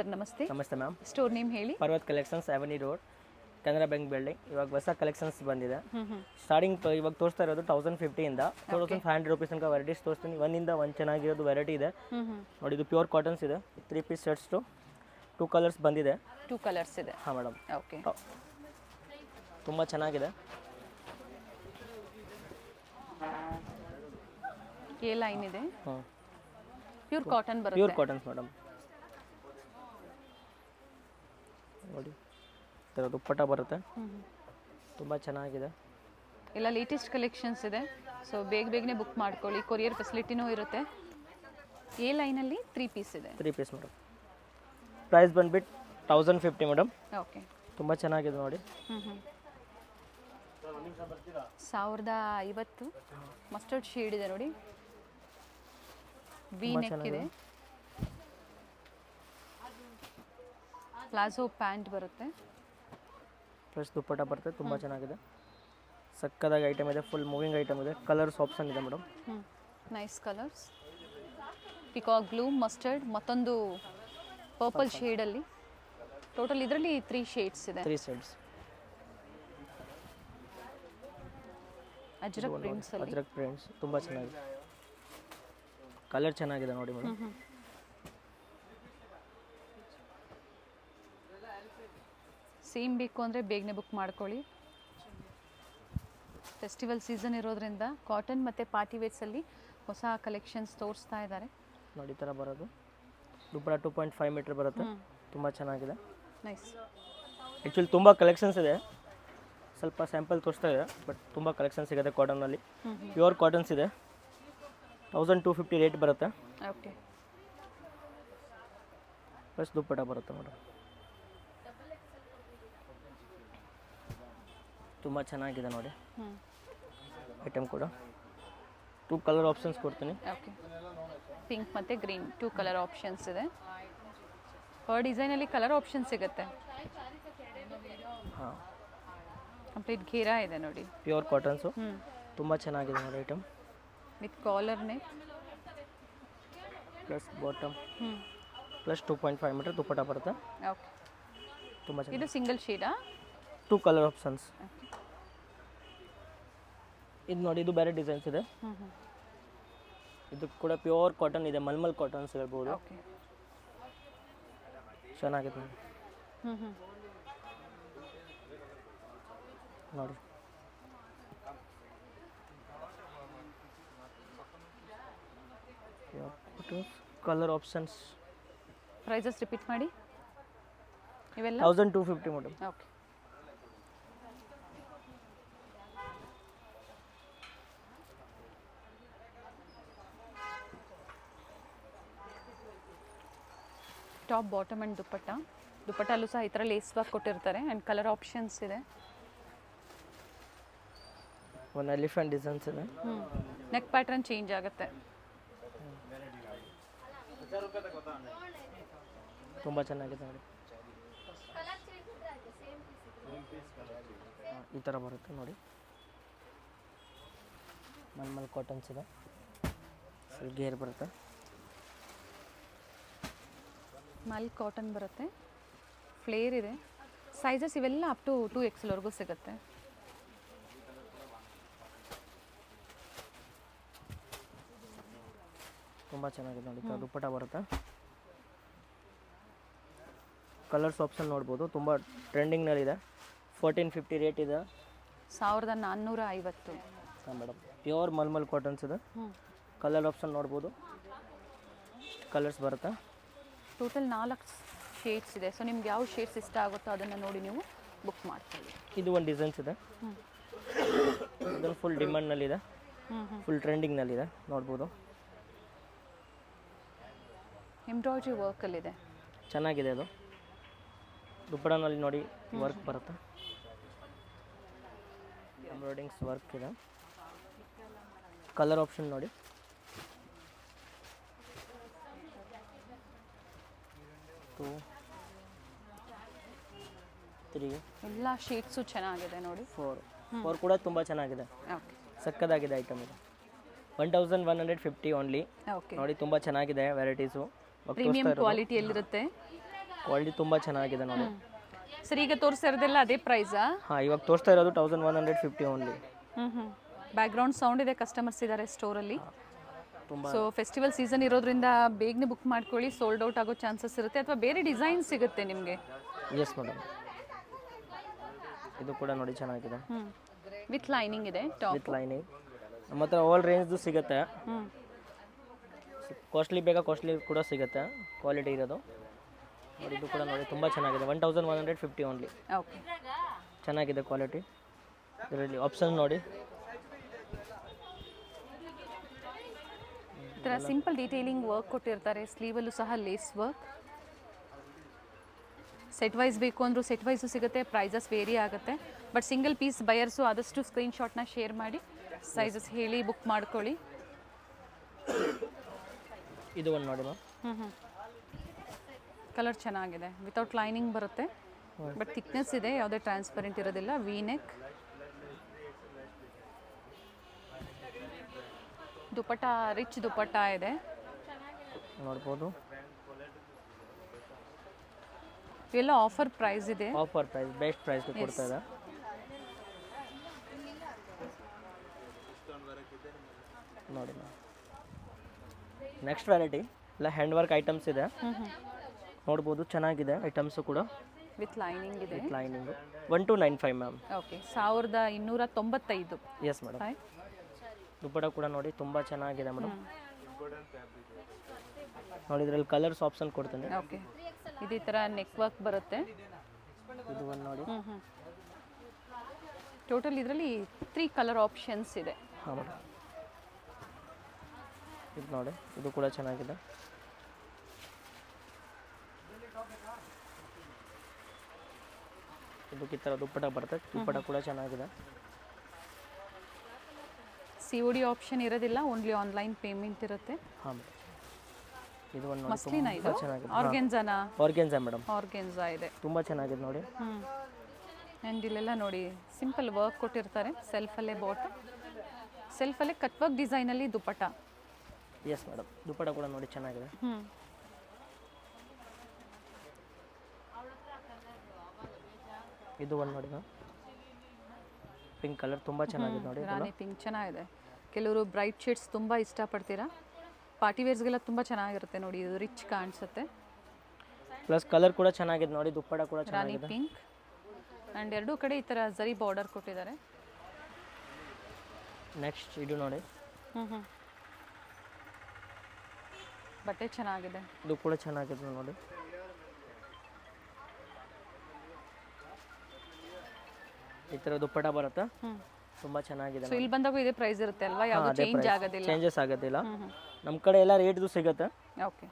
Sir ನಮಸ್ತೆ. ನಮಸ್ತೆ ma'am. Store name ಹೇಳಿ. ಪರ್ವತ್ ಕಲೆಕ್ಷನ್ಸ್ ಅವನಿ ರೋಡ್, ಕೆನರಾ ಬ್ಯಾಂಕ್ ಬಿಲ್ಡಿಂಗ್. ಇವಾಗ ಹೊಸ ಕಲೆಕ್ಷನ್ಸ್ ಬಂದಿದೆ. ಸ್ಟಾರ್ಟಿಂಗ್ ಇವಾಗ ತೋರಿಸ್ತಾ ಇರೋದು 1050 ಇಂದ 2500 ರೂಪೀಸ್ ತನಕ ವೆರೈಟೀಸ್ ತೋರಿಸ್ತೀನಿ. ಒಂದಿಂದ ಒಂದು ಚೆನ್ನಾಗಿರೋದು ವೆರೈಟಿ ಇದೆ ನೋಡಿ. ಇದು ಪ್ಯೂರ್ ಕಾಟನ್ಸ್ ಇದೆ. 3 ಪೀಸ್ ಸೆಟ್ಸ್ಟು 2 ಕಲರ್ಸ್ ಬಂದಿದೆ. 2 ಕಲರ್ಸ್ ಇದೆ. ಹಾಂ ಮೇಡಮ್. ಓಕೆ, ತುಂಬ ಚೆನ್ನಾಗಿದೆ. ಎ ಲೈನ್ ಇದೆ. ಪ್ಯೂರ್ ಕಾಟನ್ ಬರುತ್ತೆ. Pure cottons madam. ನೋಡಿ ಈ ಥರ ದುಪ್ಪಟ್ಟ ಬರುತ್ತೆ. ತುಂಬ ಚೆನ್ನಾಗಿದೆ. ಎಲ್ಲ ಲೇಟೆಸ್ಟ್ ಕಲೆಕ್ಷನ್ಸ್ ಇದೆ. ಸೊ ಬೇಗನೆ ಬುಕ್ ಮಾಡ್ಕೊಳ್ಳಿ. ಕೊರಿಯರ್ ಫೆಸಿಲಿಟಿನೂ ಇರುತ್ತೆ. ಎ ಲೈನಲ್ಲಿ 3 ಪೀಸ್ ಇದೆ. 3 ಪೀಸ್ ಮೇಡಮ್. ಪ್ರೈಸ್ ಬಂದ್ಬಿಟ್ಟು 1050 ಮೇಡಮ್. ಓಕೆ, ತುಂಬ ಚೆನ್ನಾಗಿದೆ ನೋಡಿ. 1050 ಮಸ್ಟರ್ಡ್ ಶೇಡ್ ಇದೆ ನೋಡಿ. ವಿ ನೆಕ್ ಇದೆ. ಪ್ಲಾಜೋ ಪ್ಯಾಂಟ್ ಬರುತ್ತೆ. ಪ್ಲಸ್ ದುಪ್ಪಟ್ಟ ಬರುತ್ತೆ. ತುಂಬ ಚೆನ್ನಾಗಿದೆ. ಸಕ್ಕದಾಗಿ ಐಟಮ್ ಇದೆ. ಫುಲ್ ಮೂವಿಂಗ್ ಐಟಮ್ ಇದೆ. ಕಲರ್ಸ್ ಆಪ್ಷನ್ ಇದೆ madam. Nice colours. Peacock blue, mustard, ಮತ್ತೊಂದು ಪರ್ಪಲ್ ಶೇಡಲ್ಲಿ. ಟೋಟಲ್ ಇದರಲ್ಲಿ 3 ಶೇಡ್ಸ್ ಇದೆ. 3 ಶೇಡ್ಸ್. ಅಜ್ರಕ್ ಪ್ರಿಂಟ್ಸ್ ಅಲ್ಲಿ. ಅಜ್ರಕ್ ಪ್ರಿಂಟ್ಸ್ ತುಂಬ ಚೆನ್ನಾಗಿದೆ. ಕಲರ್ ಚೆನ್ನಾಗಿದೆ ನೋಡಿ ಮೇಡಮ್. ಸೇಮ್ ಬೇಕು ಅಂದರೆ ಬೇಗನೆ ಬುಕ್ ಮಾಡ್ಕೊಳ್ಳಿ. ಫೆಸ್ಟಿವಲ್ ಸೀಸನ್ ಇರೋದ್ರಿಂದ ಕಾಟನ್ ಮತ್ತು ಪಾರ್ಟಿ ವೇರ್ಸಲ್ಲಿ ಹೊಸ ಕಲೆಕ್ಷನ್ಸ್ ತೋರಿಸ್ತಾ ಇದ್ದಾರೆ ನೋಡಿ. ಈ ಥರ ಬರೋದು ದುಪ್ಪಟ್ಟ 2.5 ಮೀಟರ್ ಬರುತ್ತೆ. ತುಂಬ ಚೆನ್ನಾಗಿದೆ. ನೈಸ್. ಆ್ಯಕ್ಚುಲಿ ತುಂಬ ಕಲೆಕ್ಷನ್ಸ್ ಇದೆ. ಸ್ವಲ್ಪ ಸ್ಯಾಂಪಲ್ ತೋರಿಸ್ತಾ ಇದೆ, ಬಟ್ ತುಂಬ ಕಲೆಕ್ಷನ್ಸ್ ಸಿಗುತ್ತೆ ಕಾಟನ್ನಲ್ಲಿ. ಪ್ಯೂರ್ ಕಾಟನ್ಸ್ ಇದೆ. 1250 ರೇಟ್ ಬರುತ್ತೆ. ಓಕೆ, ಪ್ಲಸ್ ದುಪ್ಪಟ್ಟ ಬರುತ್ತೆ ಮೇಡಮ್. ತುಂಬ ಚೆನ್ನಾಗಿದೆ ನೋಡಿ ಐಟಮ್ ಕೂಡ. 2 ಕಲರ್ ಆಪ್ಷನ್ಸ್ ಕೊಡ್ತೀನಿ. ಓಕೆ, ಪಿಂಕ್ ಮತ್ತು ಗ್ರೀನ್ 2 ಕಲರ್ ಆಪ್ಷನ್ಸ್ ಇದೆ. ಪರ್ ಡಿಸೈನಲ್ಲಿ ಕಲರ್ ಆಪ್ಷನ್ ಸಿಗುತ್ತೆ. ಹಾಂ, ಕಂಪ್ಲೀಟ್ ಘೇರಾ ಇದೆ ನೋಡಿ. Pure cottons. ತುಂಬ ಚೆನ್ನಾಗಿದೆ ನೋಡಿ item. With collar neck plus bottom plus 2.5 metre dupatta ಬರುತ್ತೆ. ಓಕೆ, ತುಂಬ ಚೆನ್ನಾಗಿದೆ. ಇದು ಸಿಂಗಲ್ ಶೇಡಾ? 2 colour options. ಇದು ನೋಡಿ, ಇದು ಬೇರೆ ಡಿಸೈನ್ಸ್ ಇದೆ. ಇದು ಕೂಡ ಪ್ಯೂರ್ ಕಾಟನ್ ಇದೆ. ಮಲ್ಮಲ್ ಕಾಟನ್ಸ್ ಹೇಳ್ಬೋದು. ಓಕೆ, ಚೆನ್ನಾಗಿದೆ ನೋಡಿ. Colour options. ಪ್ರೈಸಸ್ ರಿಪೀಟ್ ಮಾಡಿ. ಇವೆಲ್ಲ 1250 madam. Okay, top bottom and ದುಪ್ಪಟ್ಟಲ್ಲೂ ಸಹ ಈ ಥರ ಲೇಸ್ ವರ್ಕ್ ಕೊಟ್ಟಿರ್ತಾರೆ. ಆ್ಯಂಡ್ ಕಲರ್ ಆಪ್ಷನ್ಸ್ ಇದೆ. ಒಂದು ಎಲಿಫೆಂಟ್ ಡಿಸೈನ್ಸ್ ಇದೆ. ನೆಕ್ ಪ್ಯಾಟರ್ನ್ ಚೇಂಜ್ ಆಗುತ್ತೆ. ತುಂಬ ಚೆನ್ನಾಗಿದೆ ನೋಡಿ. ಈ ಥರ ಬರುತ್ತೆ ನೋಡಿ. ಮಲ್ಮಲ್ ಕಾಟನ್ಸ್ ಇದೆ. ಫುಲ್ ಗೇರ್ ಬರುತ್ತೆ. ಮಲ್ ಕಾಟನ್ ಬರುತ್ತೆ. ಫ್ಲೇರ್ ಇದೆ. ಸೈಜಸ್ ಇವೆಲ್ಲ ಅಪ್ ಟು 2XL ಸಿಗುತ್ತೆ. ತುಂಬ ಚೆನ್ನಾಗಿದೆ ನೋಡಿ. ದುಪ್ಪಟ್ಟ ಬರುತ್ತೆ. ಕಲರ್ಸ್ ಆಪ್ಷನ್ ನೋಡ್ಬೋದು. ತುಂಬ ಟ್ರೆಂಡಿಂಗ್ನಲ್ಲಿದೆ. 1450 ರೇಟ್ ಇದೆ. 1450. ಹಾಂ ಮೇಡಮ್. ಪ್ಯೂರ್ ಮಲ್ಮಲ್ ಕಾಟನ್ಸ್ ಇದೆ. ಕಲರ್ ಆಪ್ಷನ್ ನೋಡ್ಬೋದು. ಕಲರ್ಸ್ ಬರುತ್ತೆ. ಟೋಟಲ್ 4 ಶೇಡ್ಸ್ ಇದೆ. ಸೊ ನಿಮ್ಗೆ ಯಾವ ಶೇಡ್ಸ್ ಇಷ್ಟ ಆಗುತ್ತೋ ಅದನ್ನು ನೋಡಿ ನೀವು ಬುಕ್ ಮಾಡ್ಕೊಳ್ಳಿ. ಇದು ಒಂದು ಡಿಸೈನ್ಸ್ ಇದೆ. ಇದನ್ನು ಫುಲ್ ಡಿಮಾಂಡ್ನಲ್ಲಿದೆ. ಫುಲ್ ಟ್ರೆಂಡಿಂಗ್ನಲ್ಲಿದೆ ನೋಡ್ಬೋದು. ಎಂಬ್ರಾಯ್ಡ್ರಿ ವರ್ಕಲ್ಲಿದೆ. ಚೆನ್ನಾಗಿದೆ ಅದು. ದುಪ್ಪಡನಲ್ಲಿ ನೋಡಿ ವರ್ಕ್ ಬರುತ್ತೆ. ಎಂಬ್ರಾಯ್ಡಿಂಗ್ಸ್ ವರ್ಕ್ ಇದೆ. ಕಲರ್ ಆಪ್ಷನ್ ನೋಡಿ. 2 3 ಎಲ್ಲ ಶೇಡ್ಸು ಚೆನ್ನಾಗಿದೆ ನೋಡಿ. 4 ಕೂಡ ತುಂಬ ಚೆನ್ನಾಗಿದೆ. ಓಕೆ, ಸಕ್ಕದಾಗಿದೆ ಐಟಮ್ ಇದು. 1150 ಓನ್ಲಿ. ಓಕೆ, ನೋಡಿ ತುಂಬ ಚೆನ್ನಾಗಿದೆ ವೆರೈಟೀಸು. ಪ್ರೀಮಿಯಂ ಕ್ವಾಲಿಟಿಯಲ್ಲಿರುತ್ತೆ. ಕ್ವಾಲಿಟಿ ತುಂಬ ಚೆನ್ನಾಗಿದೆ ನೋಡಿ. ಸರ್ ಈಗ ತೋರಿಸ್ತಾ ಇರೋದೆಲ್ಲ ಅದೇ ಪ್ರೈಸಾ? ಹಾಂ, ಇವಾಗ ತೋರಿಸ್ತಾ ಇರೋದು 1150 ಓನ್ಲಿ. ಬ್ಯಾಕ್ಗ್ರೌಂಡ್ ಸೌಂಡ್ ಇದೆ, ಕಸ್ಟಮರ್ಸ್ ಇದ್ದಾರೆ ಸ್ಟೋರಲ್ಲಿ. ತುಂಬ ಸೊ ಫೆಸ್ಟಿವಲ್ ಸೀಸನ್ ಇರೋದ್ರಿಂದ ಬೇಗನೆ ಬುಕ್ ಮಾಡ್ಕೊಳ್ಳಿ, ಸೋಲ್ಡ್ ಔಟ್ ಆಗೋ ಚಾನ್ಸಸ್ ಇರುತ್ತೆ, ಅಥವಾ ಬೇರೆ ಡಿಸೈನ್ ಸಿಗುತ್ತೆ ನಿಮಗೆ. ಎಸ್ ಮೇಡಮ್, ಇದು ಕೂಡ ನೋಡಿ ಚೆನ್ನಾಗಿದೆ. ವಿತ್ ಲೈನಿಂಗ್ ಇದೆ ಟಾಪ್. ವಿತ್ ಲೈನಿಂಗ್ ನಮ್ಮ ಹತ್ರ ಆಲ್ ರೇಂಜ್ದು ಸಿಗುತ್ತೆ. ಕಾಸ್ಟ್ಲಿ ಬೇಕಾ ಕಾಸ್ಟ್ಲಿ ಕೂಡ ಸಿಗುತ್ತೆ, ಕ್ವಾಲಿಟಿ ಇರೋದು ನೋಡಿ. ಇದು ಕೂಡ ನೋಡಿ ತುಂಬ ಚೆನ್ನಾಗಿದೆ, 1150 ಓನ್ಲಿ. ಓಕೆ, ಚೆನ್ನಾಗಿದೆ ಕ್ವಾಲಿಟಿ. ಇದರಲ್ಲಿ ಆಪ್ಷನ್ ನೋಡಿ, ಈ ಥರ ಸಿಂಪಲ್ ಡೀಟೇಲಿಂಗ್ ವರ್ಕ್ ಕೊಟ್ಟಿರ್ತಾರೆ, ಸ್ಲೀವಲ್ಲೂ ಸಹ ಲೇಸ್ ವರ್ಕ್. ಸೆಟ್ ವೈಸ್ ಬೇಕು ಅಂದರೂ ಸೆಟ್ ವೈಸು ಸಿಗುತ್ತೆ, ಪ್ರೈಸಸ್ ವೇರಿ ಆಗುತ್ತೆ. ಬಟ್ ಸಿಂಗಲ್ ಪೀಸ್ ಬಯರ್ಸು ಆದಷ್ಟು ಸ್ಕ್ರೀನ್ಶಾಟ್ನ ಶೇರ್ ಮಾಡಿ, ಸೈಜಸ್ ಹೇಳಿ ಬುಕ್ ಮಾಡ್ಕೊಳ್ಳಿ. ಇದು ಒಂದು ನೋಡಿ ಮ್ಯಾಮ್. ಕಲರ್ ಚೆನ್ನಾಗಿದೆ, ವಿತೌಟ್ ಲೈನಿಂಗ್ ಬರುತ್ತೆ, ಬಟ್ ಥಿಕ್ನೆಸ್ ಇದೆ, ಯಾವುದೇ ಟ್ರಾನ್ಸ್ಪರೆಂಟ್ ಇರೋದಿಲ್ಲ. V neck, dupatta rich dupatta ಇದೆ, ನೋಡ್ಬೋದು. ಇವೆಲ್ಲ ಆಫರ್ ಪ್ರೈಸ್ ಇದೆ. ಆಫರ್ ಪ್ರೈಸ್, ಬೆಸ್ಟ್ ಪ್ರೈಸ್ ಕೊಡ್ತಾ ಇದೆ. ನೋಡಿ ನೆಕ್ಸ್ಟ್ ವೆರೈಟಿ ಎಲ್ಲ ಹ್ಯಾಂಡ್ ವರ್ಕ್ ಐಟಮ್ಸ್ ಇದೆ, ನೋಡ್ಬೋದು. ಚೆನ್ನಾಗಿದೆ ಐಟಮ್ಸು ಕೂಡ, ವಿತ್ ಲೈನಿಂಗ್ ಇದೆ. With lining 1295 ma'am. Okay, 1295. S madam. Dupatta ಕೂಡ ನೋಡಿ ತುಂಬ ಚೆನ್ನಾಗಿದೆ ಮೇಡಮ್. ನೋಡಿ ಇದರಲ್ಲಿ ಕಲರ್ಸ್ ಆಪ್ಷನ್ ಕೊಡ್ತೀನಿ. ಓಕೆ, ಇದೇ ಥರ ನೆಕ್ ವರ್ಕ್ ಬರುತ್ತೆ. ಇದು ಒಂದು ನೋಡಿ. ಟೋಟಲ್ ಇದರಲ್ಲಿ 3 ಕಲರ್ ಆಪ್ಷನ್ಸ್ ಇದೆ. ಹಾಂ ಮೇಡಮ್, ಇದು ನೋಡಿ, ಇದು ಕೂಡ ಚೆನ್ನಾಗಿದೆ. ಇದಕ್ಕೆ ಈ ಥರ ದುಪ್ಪಟ ಬರುತ್ತೆ, ದುಪ್ಪಟ ಕೂಡ ಚೆನ್ನಾಗಿದೆ. COD ಆಪ್ಷನ್ ಇರೋದಿಲ್ಲ, ಓನ್ಲಿ ಆನ್ಲೈನ್ ಪೇಮೆಂಟ್ ಇರುತ್ತೆ. ಹಾಂ ಮೇಡಮ್, ಇದು ಒಂದು ನೋಡಿ ಮಸ್ಲಿನ ಇದು ತುಂಬ ಚೆನ್ನಾಗಿದೆ. ಆರ್ಗೆನ್ಜಾನಾ? ಆರ್ಗೆನ್ಜಾ ಮೇಡಮ್, ಆರ್ಗೆನ್ಜಾ ಇದೆ, ತುಂಬ ಚೆನ್ನಾಗಿದೆ ನೋಡಿ. ಆ್ಯಂಡ್ ಇಲ್ಲೆಲ್ಲ ನೋಡಿ ಸಿಂಪಲ್ ವರ್ಕ್ ಕೊಟ್ಟಿರ್ತಾರೆ, ಸೆಲ್ಫಲ್ಲೇ ಬಾಟಮ್, ಸೆಲ್ಫಲ್ಲೇ ಕಟ್ ವರ್ಕ್ ಡಿಸೈನಲ್ಲಿ ದುಪ್ಪಟ. ಎಸ್ ಮೇಡಮ್, ದುಪ್ಪಟ ಕೂಡ ನೋಡಿ ಚೆನ್ನಾಗಿದೆ. ಇದು ಒಂದು ನೋಡಿ ಮ್ಯಾಮ್, ಪಿಂಕ್ ಕಲರ್ ತುಂಬ ಚೆನ್ನಾಗಿದೆ ನೋಡಿ. ರಾಣಿ ಪಿಂಕ್ ಚೆನ್ನಾಗಿದೆ. ಕೆಲವರು ಬ್ರೈಟ್ ಶೇಡ್ಸ್ ತುಂಬ ಇಷ್ಟಪಡ್ತೀರಾ, ಪಾರ್ಟಿ ವೇರ್ಸ್ಗೆಲ್ಲ ತುಂಬ ಚೆನ್ನಾಗಿರುತ್ತೆ ನೋಡಿ. ಇದು ರಿಚ್ ಕಾಣಿಸುತ್ತೆ, ಪ್ಲಸ್ ಕಲರ್ ಕೂಡ ಚೆನ್ನಾಗಿದೆ ನೋಡಿ. ದುಪ್ಪಟ ಕೂಡ ರಾಣಿ ಚೆನ್ನಾಗಿದೆ. ಪಿಂಕ್ ಆ್ಯಂಡ್ ಎರಡೂ ಕಡೆ ಈ ಥರ ಜರಿ ಬಾರ್ಡರ್ ಕೊಟ್ಟಿದ್ದಾರೆ. ನೆಕ್ಸ್ಟ್ ಇದು ನೋಡಿ, ಬಟ್ಟೆ ಚೆನ್ನಾಗಿದೆ. ಇದು ಕೂಡ ಚೆನ್ನಾಗಿದೆ ನೋಡಿ. ಈ ಥರ ದುಪ್ಪಟ ಬರುತ್ತೆ, ತುಂಬ ಚೆನ್ನಾಗಿದೆ. ಸೊ ಇಲ್ಲಿ ಬಂದಾಗ ಇದೇ ಪ್ರೈಸ್ ಇರುತ್ತೆ ಅಲ್ವಾ, ಯಾವುದು ಚೇಂಜ್ ಆಗೋದಿಲ್ಲ? ಚೇಂಜಸ್ ಆಗೋದಿಲ್ಲ. ನಮ್ಮ ಕಡೆ ಎಲ್ಲ ರೇಟ್ದು ಸಿಗುತ್ತೆ. ಓಕೆ,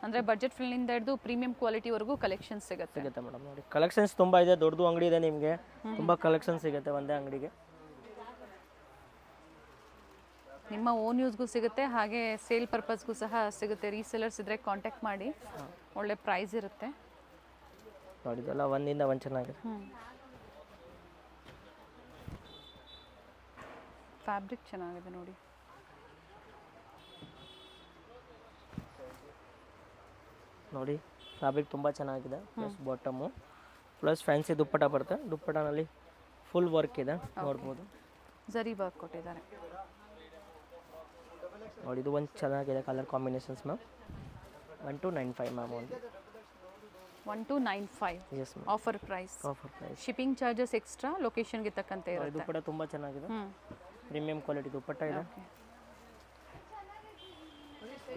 ಅಂದರೆ ಬಜೆಟ್ ಫ್ರೆಂಡ್ಲಿಂದ ಹಿಡಿದು ಪ್ರೀಮಿಯಂ ಕ್ವಾಲಿಟಿವರೆಗೂ ಕಲೆಕ್ಷನ್ ಸಿಗುತ್ತೆ. ಸಿಗುತ್ತೆ ಮೇಡಮ್. ನೋಡಿ ಕಲೆಕ್ಷನ್ಸ್ ತುಂಬ ಇದೆ, ದೊಡ್ಡದು ಅಂಗಡಿ ಇದೆ, ನಿಮಗೆ ತುಂಬ ಕಲೆಕ್ಷನ್ ಸಿಗುತ್ತೆ ಒಂದೇ ಅಂಗಡಿಗೆ. ನಿಮ್ಮ ಓನ್ ಯೂಸ್ಗೂ ಸಿಗುತ್ತೆ, ಹಾಗೆ ಸೇಲ್ ಪರ್ಪಸ್ಗೂ ಸಹ ಸಿಗುತ್ತೆ. ರೀಸೆಲರ್ಸ್ ಇದ್ದರೆ ಕಾಂಟ್ಯಾಕ್ಟ್ ಮಾಡಿ, ಒಳ್ಳೆ ಪ್ರೈಸ್ ಇರುತ್ತೆ. ನೋಡಿ ಇದೆಲ್ಲ ಒಂದಿಂದ ಒಂದು ಚೆನ್ನಾಗಿದೆ. ಫ್ಯಾಬ್ರಿಕ್ ಚೆನ್ನಾಗಿದೆ ನೋಡಿ. ನೋಡಿ ಫ್ಯಾಬ್ರಿಕ್ ತುಂಬ ಚೆನ್ನಾಗಿದೆ, plus bottom plus fancy dupatta ಬರುತ್ತೆ. ದುಪ್ಪಟನಲ್ಲಿ ಫುಲ್ ವರ್ಕ್ ಇದೆ, ನೋಡ್ಬೋದು. ಜರಿ ವರ್ಕ್ ಕೊಟ್ಟಿದ್ದಾರೆ ನೋಡಿ. ಇದು ಒಂದು ಚೆನ್ನಾಗಿದೆ colour combinations ma'am. 1295 ma'am only. 1295. Yes ma'am, offer price. Offer price. Shipping charges extra, ಲೊಕೇಶನ್ಗೆ ತಕ್ಕಂತೆ ಇರುತ್ತೆ. ದುಪ್ಪಟ ತುಂಬ ಚೆನ್ನಾಗಿದೆ, ಪ್ರೀಮಿಯಂ ಕ್ವಾಲಿಟಿ ದುಪ್ಪಟ ಇದೆ.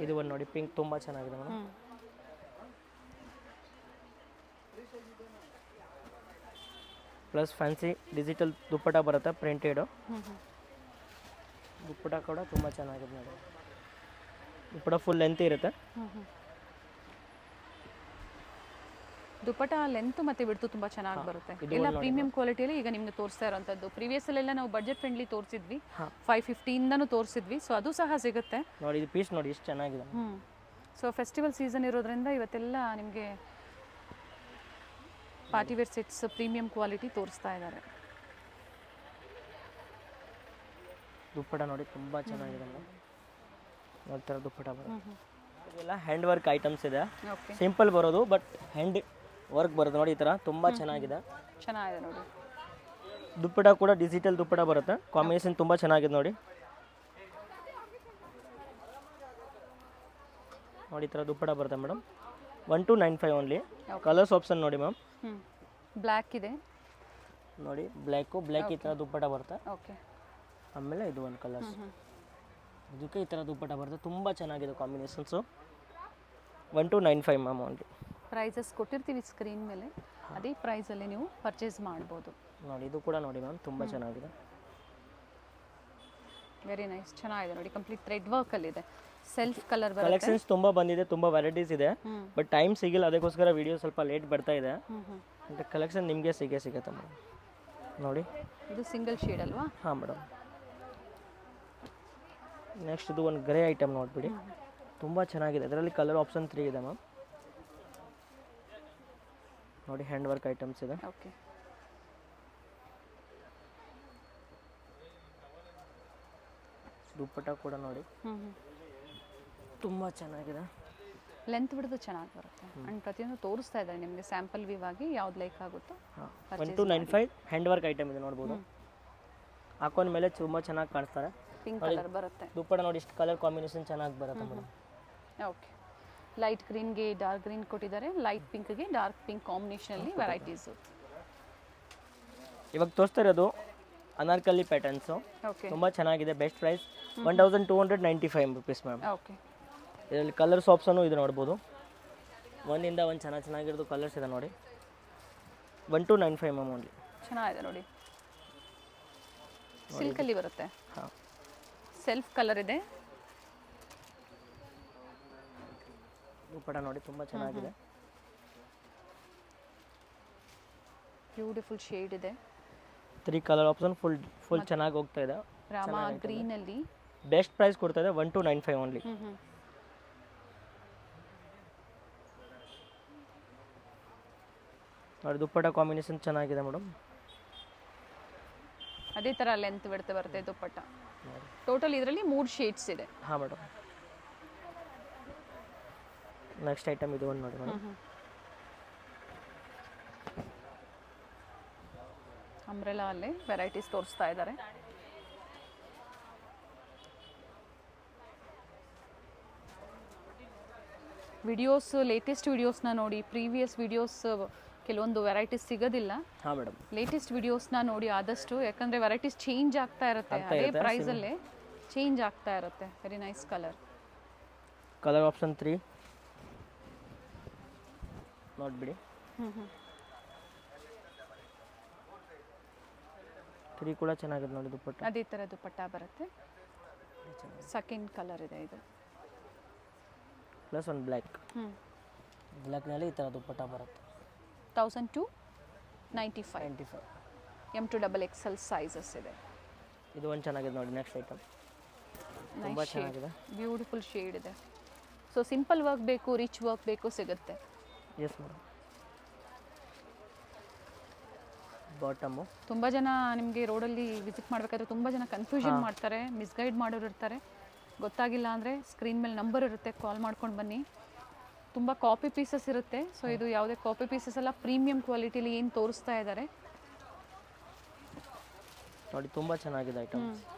ಇದು ಒಂದು ನೋಡಿ, ಪಿಂಕ್ ತುಂಬ ಚೆನ್ನಾಗಿದೆ madam. Plus fancy digital dupatta ಬರುತ್ತೆ, ಪ್ರಿಂಟೆಡು. ದುಪ್ಪಟ ಕೂಡ ತುಂಬ ಚೆನ್ನಾಗಿದೆ ನೋಡಿ. ದುಪ್ಪಟ ಫುಲ್ ಲೆಂತ್ ಇರುತ್ತೆ. ದುಪ್ಪಟ ಲೆಂತ್ ಮತ್ತು ಬಿಡ್ತು ತುಂಬ ಚೆನ್ನಾಗಿ ಬರುತ್ತೆ. ಎಲ್ಲ ಪ್ರೀಮಿಯಂ ಕ್ವಾಲಿಟಿಯಲ್ಲಿ ಈಗ ನಿಮಗೆ ತೋರಿಸ್ತಾ ಇರೋಂಥದ್ದು. ಪ್ರೀವಿಯಸ್ಸಲ್ಲೆಲ್ಲ ನಾವು ಬಜೆಟ್ ಫ್ರೆಂಡ್ಲಿ ತೋರಿಸಿದ್ವಿ, 550ಇಂದನೂ ತೋರಿಸಿದ್ವಿ. ಸೊ ಅದು ಸಹ ಸಿಗುತ್ತೆ ನೋಡಿ. ಇದು ಪೀಸ್ ನೋಡಿ ಎಷ್ಟು ಚೆನ್ನಾಗಿದೆ. ಸೊ ಫೆಸ್ಟಿವಲ್ ಸೀಸನ್ ಇರೋದ್ರಿಂದ ಇವತ್ತೆಲ್ಲ ನಿಮಗೆ ಪಾರ್ಟಿವೇರ್ ಸೆಟ್ಸ್ ಪ್ರೀಮಿಯಂ ಕ್ವಾಲಿಟಿ ತೋರಿಸ್ತಾ ಇದ್ದಾರೆ. ದುಪ್ಪಟ ನೋಡಿ ತುಂಬ ಚೆನ್ನಾಗಿದೆ ಮೇಡಮ್. ನೋಡ್ತಾರೆ ದುಪ್ಪಟ ಬರುತ್ತೆ. ಇದೆಲ್ಲ ಹ್ಯಾಂಡ್ ವರ್ಕ್ ಐಟಮ್ಸ್ ಇದೆ, ಓಕೆ ಸಿಂಪಲ್ ಬರೋದು ಬಟ್ ಹ್ಯಾಂಡ್ ವರ್ಕ್ ಬರುತ್ತೆ ನೋಡಿ. ಈ ಥರ ತುಂಬ ಚೆನ್ನಾಗಿದೆ. ಚೆನ್ನಾಗಿದೆ ನೋಡಿ. ದುಪ್ಪಟ ಕೂಡ ಡಿಜಿಟಲ್ ದುಪ್ಪಟ ಬರುತ್ತೆ, ಕಾಂಬಿನೇಷನ್ ತುಂಬ ಚೆನ್ನಾಗಿದೆ ನೋಡಿ. ನೋಡಿ ಈ ಥರ ದುಪ್ಪಟ ಬರುತ್ತೆ ಮೇಡಮ್. 1295 ಓನ್ಲಿ. ಕಲರ್ಸ್ ಆಪ್ಷನ್ ನೋಡಿ ಮ್ಯಾಮ್. ಬ್ಲ್ಯಾಕ್ ಇದೆ ನೋಡಿ, ಬ್ಲ್ಯಾಕ್ ಈ ಥರ ದುಪ್ಪಟ ಬರುತ್ತೆ. ಓಕೆ. ಆಮೇಲೆ ಇದು ಒಂದು ಕಲರ್ಸ್, ಇದಕ್ಕೆ ಈ ಥರ ದುಪ್ಪಟ ಬರುತ್ತೆ, ತುಂಬ ಚೆನ್ನಾಗಿದೆ ಕಾಂಬಿನೇಷನ್ಸು. 1295 ma'am only. ಪ್ರೈಸಸ್ ಕೊಟ್ಟಿರ್ತೀವಿ ಸ್ಕ್ರೀನ್ ಮೇಲೆ, ಅದೇ ಪ್ರೈಸಲ್ಲಿ ನೀವು ಪರ್ಚೇಸ್ ಮಾಡ್ಬೋದು ನೋಡಿ. ಇದು ಕೂಡ ನೋಡಿ ಮ್ಯಾಮ್, ತುಂಬ ಚೆನ್ನಾಗಿದೆ. ವೆರಿ ನೈಸ್, ಚೆನ್ನಾಗಿದೆ ನೋಡಿ. ಕಂಪ್ಲೀಟ್ ಥ್ರೆಡ್ ವರ್ಕಲ್ಲಿದೆ, ಸೆಲ್ಫ್ ಕಲರ್ ಬರುತ್ತೆ. ಕಲೆಕ್ಷನ್ಸ್ ತುಂಬ ಬಂದಿದೆ, ತುಂಬ ವೆರೈಟೀಸ್ ಇದೆ, ಬಟ್ ಟೈಮ್ ಸಿಗಿಲ್ಲ, ಅದಕ್ಕೋಸ್ಕರ ವಿಡಿಯೋ ಸ್ವಲ್ಪ ಲೇಟ್ ಬರ್ತಾ ಇದೆ. ಮತ್ತು ಕಲೆಕ್ಷನ್ ನಿಮಗೆ ಸಿಗುತ್ತೆ ಮೇಡಮ್. ನೋಡಿ ಇದು ಸಿಂಗಲ್ ಶೇಡ್ ಅಲ್ವಾ? ಹಾಂ ಮೇಡಮ್. ನೆಕ್ಸ್ಟ್ ಇದು ಒಂದು ಗ್ರೇ ಐಟಮ್ ನೋಡಿಬಿಡಿ, ತುಂಬ ಚೆನ್ನಾಗಿದೆ. ಅದರಲ್ಲಿ ಕಲರ್ ಆಪ್ಷನ್ 3 ಇದೆ ಮ್ಯಾಮ್. ನೋಡಿ ಹ್ಯಾಂಡ್ ವರ್ಕ್ ಐಟಮ್ಸ್ ಇದೆ. ಓಕೆ. ದುಪ್ಪಟ ಕೂಡ ನೋಡಿ ತುಂಬ ಚೆನ್ನಾಗಿದೆ. ಲೆಂತ್ ಬಿಡೋದು ಚೆನ್ನಾಗಿ ಬರುತ್ತೆ ಆ್ಯಂಡ್ ಪ್ರತಿಯೊಂದು ತೋರಿಸ್ತಾ ಇದ್ದಾರೆ ನಿಮಗೆ ಸ್ಯಾಂಪಲ್ ವ್ಯೂ ಆಗಿ ಯಾವ್ದು ಲೈಕ್ ಆಗುತ್ತೋ. 1295 ಹ್ಯಾಂಡ್ ವರ್ಕ್ ಐಟಮ್ ಇದೆ ನೋಡ್ಬೋದು. ಹಾಕೊಂಡ ಮೇಲೆ ತುಂಬ ಚೆನ್ನಾಗಿ ಕಾಣಿಸ್ತಾರೆ. ಪಿಂಕ್ ಕಲರ್ ಬರುತ್ತೆ. ದುಪ್ಪಟ ನೋಡಿ, ಇಷ್ಟು ಕಲರ್ ಕಾಂಬಿನೇಷನ್ ಚೆನ್ನಾಗಿ ಬರುತ್ತೆ ಮೇಡಮ್. ಓಕೆ. ಲೈಟ್ ಗ್ರೀನ್ಗೆ ಡಾರ್ಕ್ ಗ್ರೀನ್ ಕೊಟ್ಟಿದ್ದಾರೆ, ಲೈಟ್ ಪಿಂಕ್ಗೆ ಡಾರ್ಕ್ ಪಿಂಕ್ ಕಾಂಬಿನೇಷನಲ್ಲಿ ವೆರೈಟೀಸು. ಇವಾಗ ತೋರಿಸ್ತಾ ಇರೋದು ಅನಾರ್ಕಲಿ ಪ್ಯಾಟರ್ನ್ಸು, ಓಕೆ. ತುಂಬ ಚೆನ್ನಾಗಿದೆ. Best price 1295 rupees ma'am. Okay. ಇದರಲ್ಲಿ ಕಲರ್ಸ್ ಆಪ್ಷನು ಇದು ನೋಡ್ಬೋದು. ಒಂದಿಂದ ಒಂದು ಚೆನ್ನಾಗಿರೋದು ಕಲರ್ಸ್ ಇದೆ ನೋಡಿ. 1295 ಮ್ಯಾಮ್ ಓನ್ಲಿ. ಚೆನ್ನಾಗಿದೆ ನೋಡಿ, ಸಿಲ್ಕಲ್ಲಿ ಬರುತ್ತೆ. ಹಾಂ, ಸೆಲ್ಫ್ ಕಲರ್ ಇದೆ. ದುಪ್ಪಟ ನೋಡಿ ತುಂಬ ಚೆನ್ನಾಗಿದೆ. ಬ್ಯೂಟಿಫುಲ್ ಶೇಡ್ ಇದೆ. 3 ಕಲರ್ ಆಪ್ಷನ್ ಫುಲ್ ಚೆನ್ನಾಗಿ ಹೋಗ್ತಾ ಇದೆ. ರಾಮ ಗ್ರೀನಲ್ಲಿ ಬೆಸ್ಟ್ ಪ್ರೈಸ್ ಕೊಡ್ತಾ ಇದೆ 1295 ಓನ್ಲಿ. ನೋಡಿ ದುಪ್ಪಟ ಕಾಂಬಿನೇಷನ್ ಚೆನ್ನಾಗಿದೆ ಮೇಡಮ್. ಅದೇ ಥರ ಲೆಂತ್ ಬಿಡ್ತಾ ಬರುತ್ತೆ ದುಪ್ಪಟ್ಟ. ಟೋಟಲ್ ಇದರಲ್ಲಿ 3 ಶೇಡ್ಸ್ ಇದೆ. ಹಾಂ ಮೇಡಮ್. ನೆಕ್ಸ್ಟ್ ಐಟಮ್ ಇದು ಒಂದು ನೋಡಿ ಮೇಡಮ್. ಅಂಬ್ರೆಲಾ ಅಲ್ಲೇ ವೆರೈಟೀಸ್ ತೋರಿಸ್ತಾ ಇದ್ದಾರೆ. ವಿಡಿಯೋಸ್, ಲೇಟೆಸ್ಟ್ ವಿಡಿಯೋಸ್ನ ನೋಡಿ. ಪ್ರೀವಿಯಸ್ ವಿಡಿಯೋಸ್ ಕೆಲವೊಂದು ವೆರೈಟೀಸ್ ಸಿಗೋದಿಲ್ಲ. ಹಾಂ ಮೇಡಮ್. ಲೇಟೆಸ್ಟ್ ವಿಡಿಯೋಸ್ನ ನೋಡಿ ಆದಷ್ಟು, ಯಾಕಂದರೆ ವೆರೈಟೀಸ್ ಚೇಂಜ್ ಆಗ್ತಾ ಇರುತ್ತೆ, ಅದೇ ಪ್ರೈಸಲ್ಲೇ ಚೇಂಜ್ ಆಗ್ತಾ ಇರುತ್ತೆ. Very nice colour. Colour option 3 ನೋಡ್ಬಿಡಿ. 3 ಕೂಡ ಚೆನ್ನಾಗಿದೆ ನೋಡಿ ದುಪ್ಪಟ್ಟ. ಅದೇ ಥರ ದುಪ್ಪಟ್ಟ ಬರುತ್ತೆ. ಸೆಕೆಂಡ್ ಕಲರ್ ಇದೆ ಇದು. ಪ್ಲಸ್ ಒಂದು ಬ್ಲ್ಯಾಕ್ನಲ್ಲಿ ಈ ಥರ ದುಪ್ಪಟ್ಟ ಬರುತ್ತೆ. 1295 M to XXL ಸೈಜಸ್ ಇದೆ. ಇದು ಒಂದು ಚೆನ್ನಾಗಿದೆ ನೋಡಿ. ನೆಕ್ಸ್ಟ್ ಐಟಮ್ ತುಂಬ ಚೆನ್ನಾಗಿದೆ. ಬ್ಯೂಟಿಫುಲ್ ಶೇಡ್ ಇದೆ. ಸೊ ಸಿಂಪಲ್ ವರ್ಕ್ ಬೇಕು, ರಿಚ್ ವರ್ಕ್ ಬೇಕು, ಸಿಗುತ್ತೆ. Yes madam. ಬಾಟಮು ತುಂಬ ಜನ ನಿಮಗೆ ರೋಡಲ್ಲಿ ವಿಸಿಟ್ ಮಾಡಬೇಕಾದ್ರೆ ತುಂಬ ಜನ ಕನ್ಫ್ಯೂಷನ್ ಮಾಡ್ತಾರೆ, ಮಿಸ್ಗೈಡ್ ಮಾಡೋರು ಇರ್ತಾರೆ. ಗೊತ್ತಾಗಿಲ್ಲ ಅಂದರೆ ಸ್ಕ್ರೀನ್ ಮೇಲೆ ನಂಬರ್ ಇರುತ್ತೆ, ಕಾಲ್ ಮಾಡ್ಕೊಂಡು ಬನ್ನಿ. ತುಂಬ ಕಾಪಿ ಪೀಸಸ್ ಇರುತ್ತೆ. ಸೊ ಇದು ಯಾವುದೇ ಕಾಪಿ ಪೀಸಸ್ ಎಲ್ಲ ಪ್ರೀಮಿಯಂ ಕ್ವಾಲಿಟಿಲಿ ಏನು ತೋರಿಸ್ತಾ ಇದ್ದಾರೆ ನೋಡಿ. ತುಂಬ ಚೆನ್ನಾಗಿದೆ ಐಟಮ್.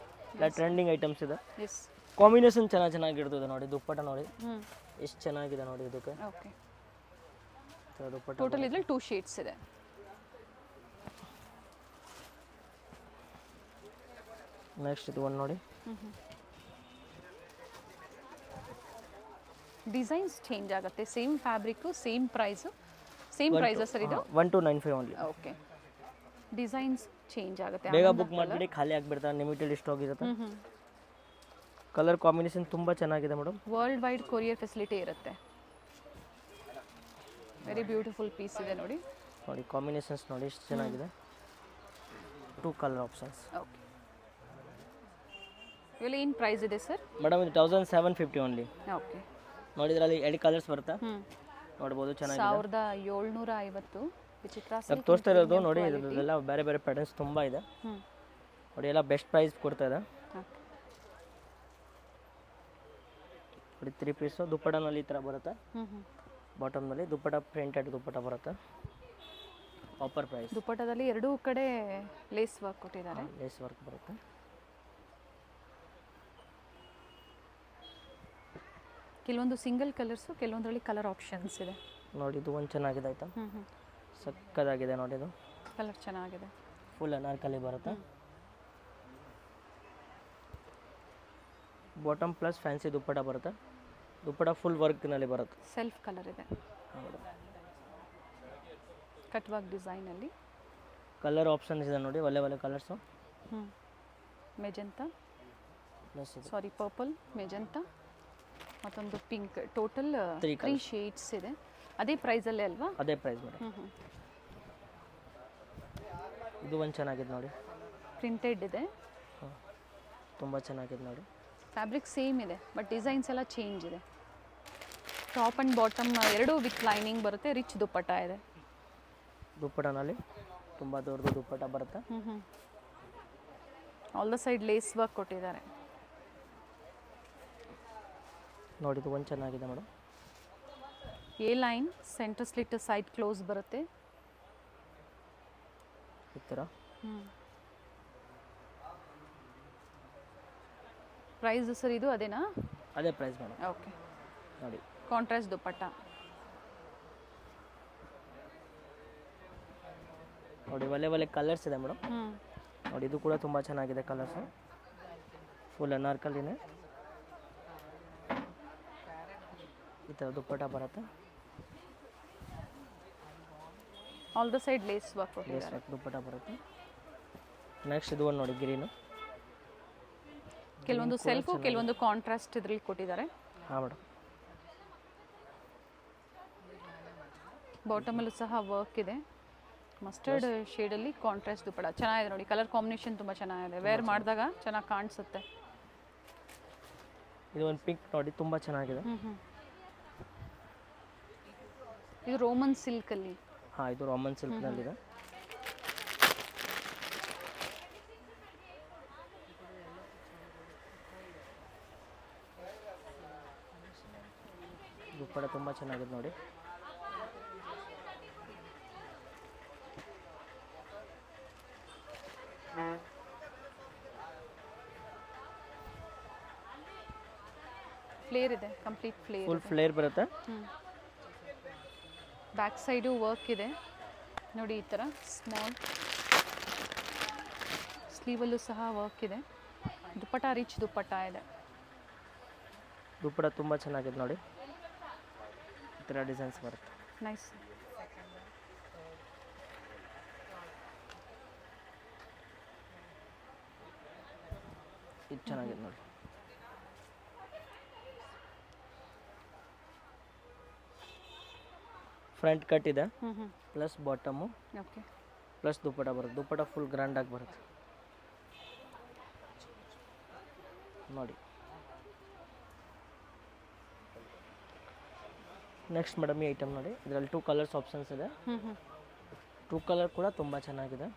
ಎಲ್ಲ ಟ್ರೆಂಡಿಂಗ್ ಐಟಮ್ಸ್ ಇದೆ. ಎಸ್, ಕಾಂಬಿನೇಷನ್ ಚೆನ್ನಾಗಿರ್ತದೆ ನೋಡಿ. ದುಪ್ಪಟ ನೋಡಿ ಎಷ್ಟು ಚೆನ್ನಾಗಿದೆ ನೋಡಿ ಇದಕ್ಕೆ. ಓಕೆ. ದುಪ್ಪಟ ಟೋಟಲ್ ಇದರಲ್ಲಿ 2 ಶೇಡ್ಸ್ ಇದೆ. ನೆಕ್ಸ್ಟ್ ಇದು ಒಂದು ನೋಡಿ. ಡಿಸೈನ್ಸ್ ಚೇಂಜ್ ಆಗುತ್ತೆ. Same fabric, same price, same prices sir ಇದು. 1295 ಓನ್ಲಿ. ಓಕೆ. ಡಿಸೈನ್ಸ್ ಚೇಂಜ್ ಆಗುತ್ತೆ. ಬೇಗ ಬುಕ್ ಮಾಡಿಬಿಡಿ, ಖಾಲಿ ಆಗಿಬಿಡ್ತಾರೆ. ಲಿಮಿಟೆಡ್ ಸ್ಟಾಕ್ ಇರುತ್ತೆ. ಕಲರ್ ಕಾಂಬಿನೇಷನ್ ತುಂಬ ಚೆನ್ನಾಗಿದೆ madam. World wide courier facility ಇರುತ್ತೆ. ವೆರಿ ಬ್ಯೂಟಿಫುಲ್ ಪೀಸ್ ಇದೆ ನೋಡಿ. ನೋಡಿ ಕಾಂಬಿನೇಷನ್ಸ್ ನೋಡಿ ಎಷ್ಟು ಚೆನ್ನಾಗಿದೆ. 2 ಕಲರ್ ಆಪ್ಷನ್ಸ್. ಓಕೆ. ಇವೆಲ್ಲ ಏನು ಪ್ರೈಸ್ ಇದೆ ಸರ್? ಮೇಡಮ್ ಇದು 1750 ಓನ್ಲಿ. ಓಕೆ. ನೋಡಿ ಇದರಲ್ಲಿ 2 ಕಲರ್ಸ್ ಬರುತ್ತೆ, ನೋಡ್ಬೋದು. ಚೆನ್ನಾಗಿದೆ. 1750 ವಿಚಿತ್ರ ತೋರಿಸ್ತಾ ಇರೋದು ನೋಡಿ. ಇದೆಲ್ಲ ಬೇರೆ ಬೇರೆ ಪ್ಯಾಟರ್ನ್ಸ್ ತುಂಬ ಇದೆ ನೋಡಿ. ಎಲ್ಲ ಬೆಸ್ಟ್ ಪ್ರೈಸ್ ಕೊಡ್ತಾ ಇದೆ. ನೋಡಿ 3 ಪೀಸು ದುಪ್ಪಟನಲ್ಲಿ ಈ ಥರ ಬರುತ್ತೆ. ಹ್ಞೂ ಹ್ಞೂ ಬಾಟಮ್ನಲ್ಲಿ ದುಪ್ಪಟ ಪ್ರಿಂಟೆಡ್ ದುಪ್ಪಟ ಬರುತ್ತೆ. Offer price. ದುಪ್ಪಟದಲ್ಲಿ ಎರಡೂ ಕಡೆ ಲೇಸ್ ವರ್ಕ್ ಕೊಟ್ಟಿದ್ದಾರೆ. ಲೇಸ್ ವರ್ಕ್ ಬರುತ್ತೆ. ಕೆಲವೊಂದು ಸಿಂಗಲ್ ಕಲರ್ಸು, ಕೆಲವೊಂದರಲ್ಲಿ ಕಲರ್ ಆಪ್ಷನ್ಸ್ ಇದೆ. ನೋಡಿ ಇದು ಒಂದು ಚೆನ್ನಾಗಿದೆ ಐಟಮ್. ಹ್ಞೂ ಹ್ಞೂ ಸಕ್ಕದಾಗಿದೆ ನೋಡಿ ಇದು. ಕಲರ್ ಚೆನ್ನಾಗಿದೆ. ಫುಲ್ ಅನಾರ್ಕಲಿ ಬರುತ್ತೆ. ಬಾಟಮ್ ಪ್ಲಸ್ ಫ್ಯಾನ್ಸಿ ದುಪ್ಪಟ ಬರುತ್ತೆ. ದುಪ್ಪಟ ಫುಲ್ ವರ್ಕ್ನಲ್ಲಿ ಬರುತ್ತೆ. ಸೆಲ್ಫ್ ಕಲರ್ ಇದೆ. ಕಟ್ ವರ್ಕ್ ಡಿಸೈನಲ್ಲಿ ಕಲರ್ ಆಪ್ಷನ್ಸ್ ಇದೆ ನೋಡಿ, ಒಳ್ಳೆ ಒಳ್ಳೆ ಕಲರ್ಸು. ಹ್ಞೂ ಮೆಜೆಂತಾ, ಪ್ಲಸ್ ಇದು ಸಾರಿ ಪರ್ಪಲ್, ಮೆಜೆಂತಾ, ಮತ್ತೊಂದು ಪಿಂಕ್. ಟೋಟಲ್ 3 ಶೇಡ್ಸ್ ಇದೆ. ಅದೇ ಪ್ರೈಸಲ್ಲೇ ಅಲ್ವಾ? ಅದೇ ಪ್ರೈಸ್ ಮೇಡಮ್. ಹ್ಞೂ ಹ್ಞೂ ಇದು ಒಂದು ಚೆನ್ನಾಗಿದೆ ನೋಡಿ. ಪ್ರಿಂಟೆಡ್ ಇದೆ. ತುಂಬ ಚೆನ್ನಾಗಿದೆ ನೋಡಿ. ಫ್ಯಾಬ್ರಿಕ್ ಸೇಮ್ ಇದೆ, ಬಟ್ ಡಿಸೈನ್ಸ್ ಎಲ್ಲ ಚೇಂಜ್ ಇದೆ. ಟಾಪ್ ಆ್ಯಂಡ್ ಬಾಟಮ್ ಎರಡೂ ವಿತ್ ಲೈನಿಂಗ್ ಬರುತ್ತೆ. ರಿಚ್ ದುಪ್ಪಟ ಇದೆ. ದುಪ್ಪಟನಲ್ಲಿ ತುಂಬ ದೊಡ್ಡದು ದುಪ್ಪಟ ಬರುತ್ತೆ. ಹ್ಞೂ ಹ್ಞೂ all the side lace work ಕೊಟ್ಟಿದ್ದಾರೆ. ನೋಡಿ ಇದು ಒಂದು ಚೆನ್ನಾಗಿದೆ madam. A line, centre slit, side close ಬರುತ್ತೆ. ಈ ಥರ ಹ್ಞೂ ಪ್ರೈಸ್ ಸರ್ ಇದು ಅದೇನಾ? ಅದೇ ಪ್ರೈಸ್ ಮೇಡಮ್. ಓಕೆ. ನೋಡಿ ಕಾಂಟ್ರಾಸ್ಟ್ ದುಪ್ಪಟ್ಟ. ನೋಡಿ ಒಳ್ಳೆ ಒಳ್ಳೆ ಕಲರ್ಸ್ ಇದೆ ಮೇಡಮ್. ಹ್ಞೂ ನೋಡಿ ಇದು ಕೂಡ ತುಂಬ ಚೆನ್ನಾಗಿದೆ ಕಲರ್ಸು. ಫುಲ್ ಅನಾರ್ಕಲಿನೇ ಈ ಥರ ದುಪ್ಪಟ ಬರುತ್ತೆ. All the side lace work lace ಕೊಟ್ಟಿದ್ದಾರೆ. ವರ್ಕ್ ದುಪ್ಪಟ ಬರುತ್ತೆ. ನೆಕ್ಸ್ಟ್ ಇದು ಒಂದು ನೋಡಿ ಗ್ರೀನು. ಕೆಲವೊಂದು ಸೆಲ್ಫು, ಕೆಲವೊಂದು ಕಾಂಟ್ರಾಸ್ಟ್ ಇದ್ರಲ್ಲಿ ಕೊಟ್ಟಿದ್ದಾರೆ. ಹಾಂ ಮೇಡಮ್. ಬಾಟಮಲ್ಲೂ ಸಹ ವರ್ಕ್ ಇದೆ. ಮಸ್ಟರ್ಡ್ ಶೇಡಲ್ಲಿ ಕಾಂಟ್ರಾಸ್ಟ್ ದುಪ್ಪಟ ಚೆನ್ನಾಗಿದೆ ನೋಡಿ. ಕಲರ್ ಕಾಂಬಿನೇಷನ್ ತುಂಬ ಚೆನ್ನಾಗಿದೆ. ವೇರ್ ಮಾಡಿದಾಗ ಚೆನ್ನಾಗಿ ಕಾಣಿಸುತ್ತೆ. ಇದು ಒಂದು ಪಿಂಕ್ ನೋಡಿ ತುಂಬ ಚೆನ್ನಾಗಿದೆ. ಹ್ಞೂ ಹ್ಞೂ ಇದು ರೋಮನ್ ಸಿಲ್ಕಲ್ಲಿ. ಹಾಂ ಇದು ರೋಮನ್ ಸಿಲ್ಕ್ನಲ್ಲಿದೆ. ದುಪ್ಪಟ ತುಂಬ ಚೆನ್ನಾಗಿದೆ ನೋಡಿ. ಫ್ಲೇರ್ ಇದೆ, ಕಂಪ್ಲೀಟ್ ಫ್ಲೇರ್. ಫುಲ್ ಫ್ಲೇರ್ ಬರುತ್ತೆ. ಬ್ಯಾಕ್ ಸೈಡು ವರ್ಕ್ ಇದೆ ನೋಡಿ. ಈ ಥರ ಸ್ಮಾಲ್ ಸ್ಲೀವಲ್ಲೂ ಸಹ ವರ್ಕ್ ಇದೆ. ದುಪ್ಪಟ ರಿಚ್ ದುಪ್ಪಟ ಇದೆ. ದುಪ್ಪಟ ತುಂಬ ಚೆನ್ನಾಗಿದೆ ನೋಡಿ. ಈ ಥರ ಡಿಸೈನ್ಸ್ ಬರುತ್ತೆ. ನೈಸ್. ಇದು ಚೆನ್ನಾಗಿದೆ ನೋಡಿ. ಫ್ರಂಟ್ ಕಟ್ ಇದೆ, ಹ್ಞೂ ಹ್ಞೂ plus bottom, okay. Plus dupatta ಬರುತ್ತೆ. ದುಪ್ಪಟ ಫುಲ್ ಗ್ರ್ಯಾಂಡಾಗಿ ಬರುತ್ತೆ ನೋಡಿ. ನೆಕ್ಸ್ಟ್ ಮೇಡಮ್ ಈ ಐಟಮ್ ನೋಡಿ. ಇದರಲ್ಲಿ 2 ಕಲರ್ಸ್ ಆಪ್ಷನ್ಸ್ ಇದೆ. ಹ್ಞೂ ಹ್ಞೂ 2 ಕಲರ್ ಕೂಡ ತುಂಬ ಚೆನ್ನಾಗಿದೆ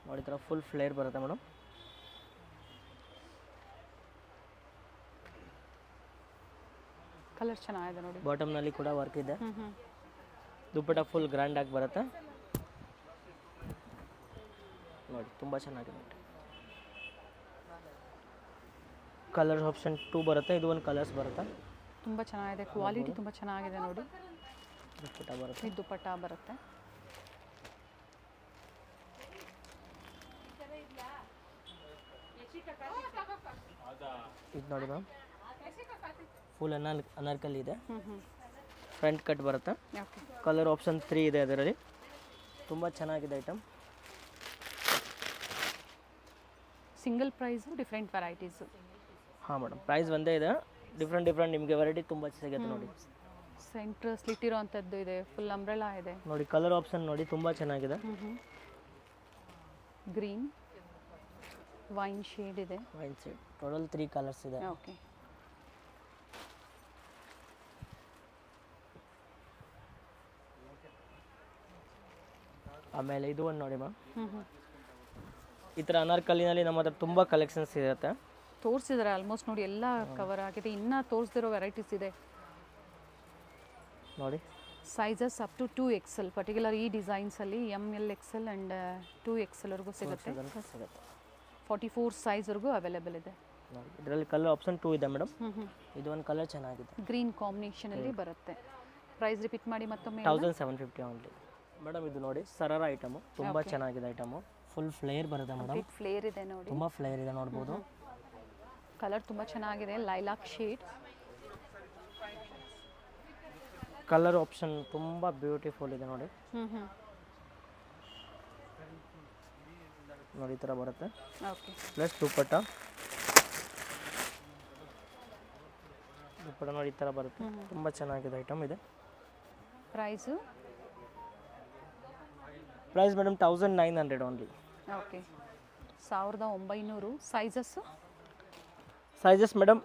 ನೋಡಿ. ಈ ಥರ ಫುಲ್ ಫ್ಲೇರ್ ಬರುತ್ತೆ ಮೇಡಮ್. ಕಲರ್ ಚೆನ್ನಾಗಿದೆ ನೋಡಿ. ಬಾಟಮ್ನಲ್ಲಿ ಕೂಡ ವರ್ಕ್ ಇದೆ. ಹ್ಞೂ ಹ್ಞೂ ದುಪ್ಪಟ ಫುಲ್ ಗ್ರ್ಯಾಂಡಾಗಿ ಬರುತ್ತೆ ನೋಡಿ. ತುಂಬ ಚೆನ್ನಾಗಿದೆ. ಕಲರ್ ಆಪ್ಷನ್ 2 ಬರುತ್ತೆ. ಇದು ಒಂದು ಕಲರ್ಸ್ ಬರುತ್ತೆ. ತುಂಬ ಚೆನ್ನಾಗಿದೆ. ಕ್ವಾಲಿಟಿ ತುಂಬ ಚೆನ್ನಾಗಿದೆ ನೋಡಿ. ದುಪ್ಪಟ ಬರುತ್ತೆ. ಇದು ದುಪ್ಪಟ್ಟ ಬರುತ್ತೆ. ಇದು ನೋಡಿ ಮ್ಯಾಮ್, ಫುಲ್ ಅನಾರ್ಕಲಿ ಇದೆ. ಹ್ಞೂ ಹ್ಞೂ ಫ್ರಂಟ್ ಕಟ್ ಬರುತ್ತೆ. ಓಕೆ. ಕಲರ್ ಆಪ್ಷನ್ 3 ಇದೆ ಅದರಲ್ಲಿ. ತುಂಬ ಚೆನ್ನಾಗಿದೆ item. Single price, different varieties. ಹಾಂ ಮೇಡಮ್, ಪ್ರೈಸ್ ಒಂದೇ ಇದೆ. ಡಿಫ್ರೆಂಟ್ ನಿಮಗೆ ವೆರೈಟಿ ತುಂಬ ಸಿಗುತ್ತೆ ನೋಡಿ. ಸೆಂಟ್ರ್ ಸ್ಲಿಟ್ ಇರೋವಂಥದ್ದು ಇದೆ. ಫುಲ್ ಅಂಬ್ರೆಲಾ ಇದೆ ನೋಡಿ. ಕಲರ್ ಆಪ್ಷನ್ ನೋಡಿ ತುಂಬ ಚೆನ್ನಾಗಿದೆ. ಹ್ಞೂ ಹ್ಞೂ ಗ್ರೀನ್, ವೈನ್ ಶೇಡ್ ಇದೆ. ವೈನ್ ಸೆಟ್ ಟೋಟಲ್ 3 ಕಲರ್ಸ್ ಇದೆ. ಓಕೆ. ಆಮೇಲೆ ಇದು ಒಂದು ನೋಡಿ ಮ್ಯಾಮ್. ಹ್ಞೂ ಹ್ಞೂ ಈ ಥರ ಅನಾರ್ಕಲಿನಲ್ಲಿ ನಮ್ಮ ಹತ್ರ ತುಂಬ ಕಲೆಕ್ಷನ್ಸ್ ಇರುತ್ತೆ. ತೋರಿಸಿದ್ದಾರೆ ಆಲ್ಮೋಸ್ಟ್ ನೋಡಿ ಎಲ್ಲ ಕವರ್ ಆಗಿದೆ, ಇನ್ನೂ ತೋರಿಸ್ದಿರೋ ವೆರೈಟೀಸ್ ಇದೆ. ನೋಡಿ sizes up to 2XL, particular ಈ ಡಿಸೈನ್ಸಲ್ಲಿ ML XL ಆ್ಯಂಡ್ 2XLವರೆಗೂ ಸಿಗುತ್ತೆ. ಸಿಗುತ್ತೆ 44 ಸೈಜ್ವರೆಗೂ ಅವೈಲೇಬಲ್ ಇದೆ. ನೋಡಿ ಇದರಲ್ಲಿ ಕಲರ್ ಆಪ್ಷನ್ 2 ಇದೆ ಮೇಡಮ್. ಇದು ಒಂದು ಕಲರ್ ಚೆನ್ನಾಗಿದೆ, ಗ್ರೀನ್ ಕಾಂಬಿನೇಷನಲ್ಲಿ ಬರುತ್ತೆ. ಪ್ರೈಸ್ ರಿಪೀಟ್ ಮಾಡಿ ಮತ್ತೊಮ್ಮೆ. 1750 ಓನ್ಲಿ ಮೇಡಮ್. ಇದು ನೋಡಿ ಸರಾರ ಐಟಮು, ತುಂಬ ಚೆನ್ನಾಗಿದೆ ಐಟಮು. ಫುಲ್ ಫ್ಲೇರ್ ಬರುತ್ತೆ ಮೇಡಮ್, ಫ್ಲೇರ್ ಇದೆ ನೋಡಿ, ತುಂಬ ಫ್ಲೇರ್ ಇದೆ ನೋಡ್ಬೋದು. ಕಲರ್ ತುಂಬ ಚೆನ್ನಾಗಿದೆ, ಲೈಲಾಕ್ ಶೇಡ್. ಕಲರ್ ಆಪ್ಷನ್ ತುಂಬ ಬ್ಯೂಟಿಫುಲ್ ಇದೆ ನೋಡಿ. ನೋಡಿ ಈ ಥರ ಬರುತ್ತೆ. ಓಕೆ, ಪ್ಲಸ್ ದುಪ್ಪಟ್ಟ ನೋಡಿ ಈ ಥರ ಬರುತ್ತೆ, ತುಂಬ ಚೆನ್ನಾಗಿದೆ ಐಟಮ್ ಇದೆ. Price price madam 1900 only. Okay, 1900. Sizes sizes madam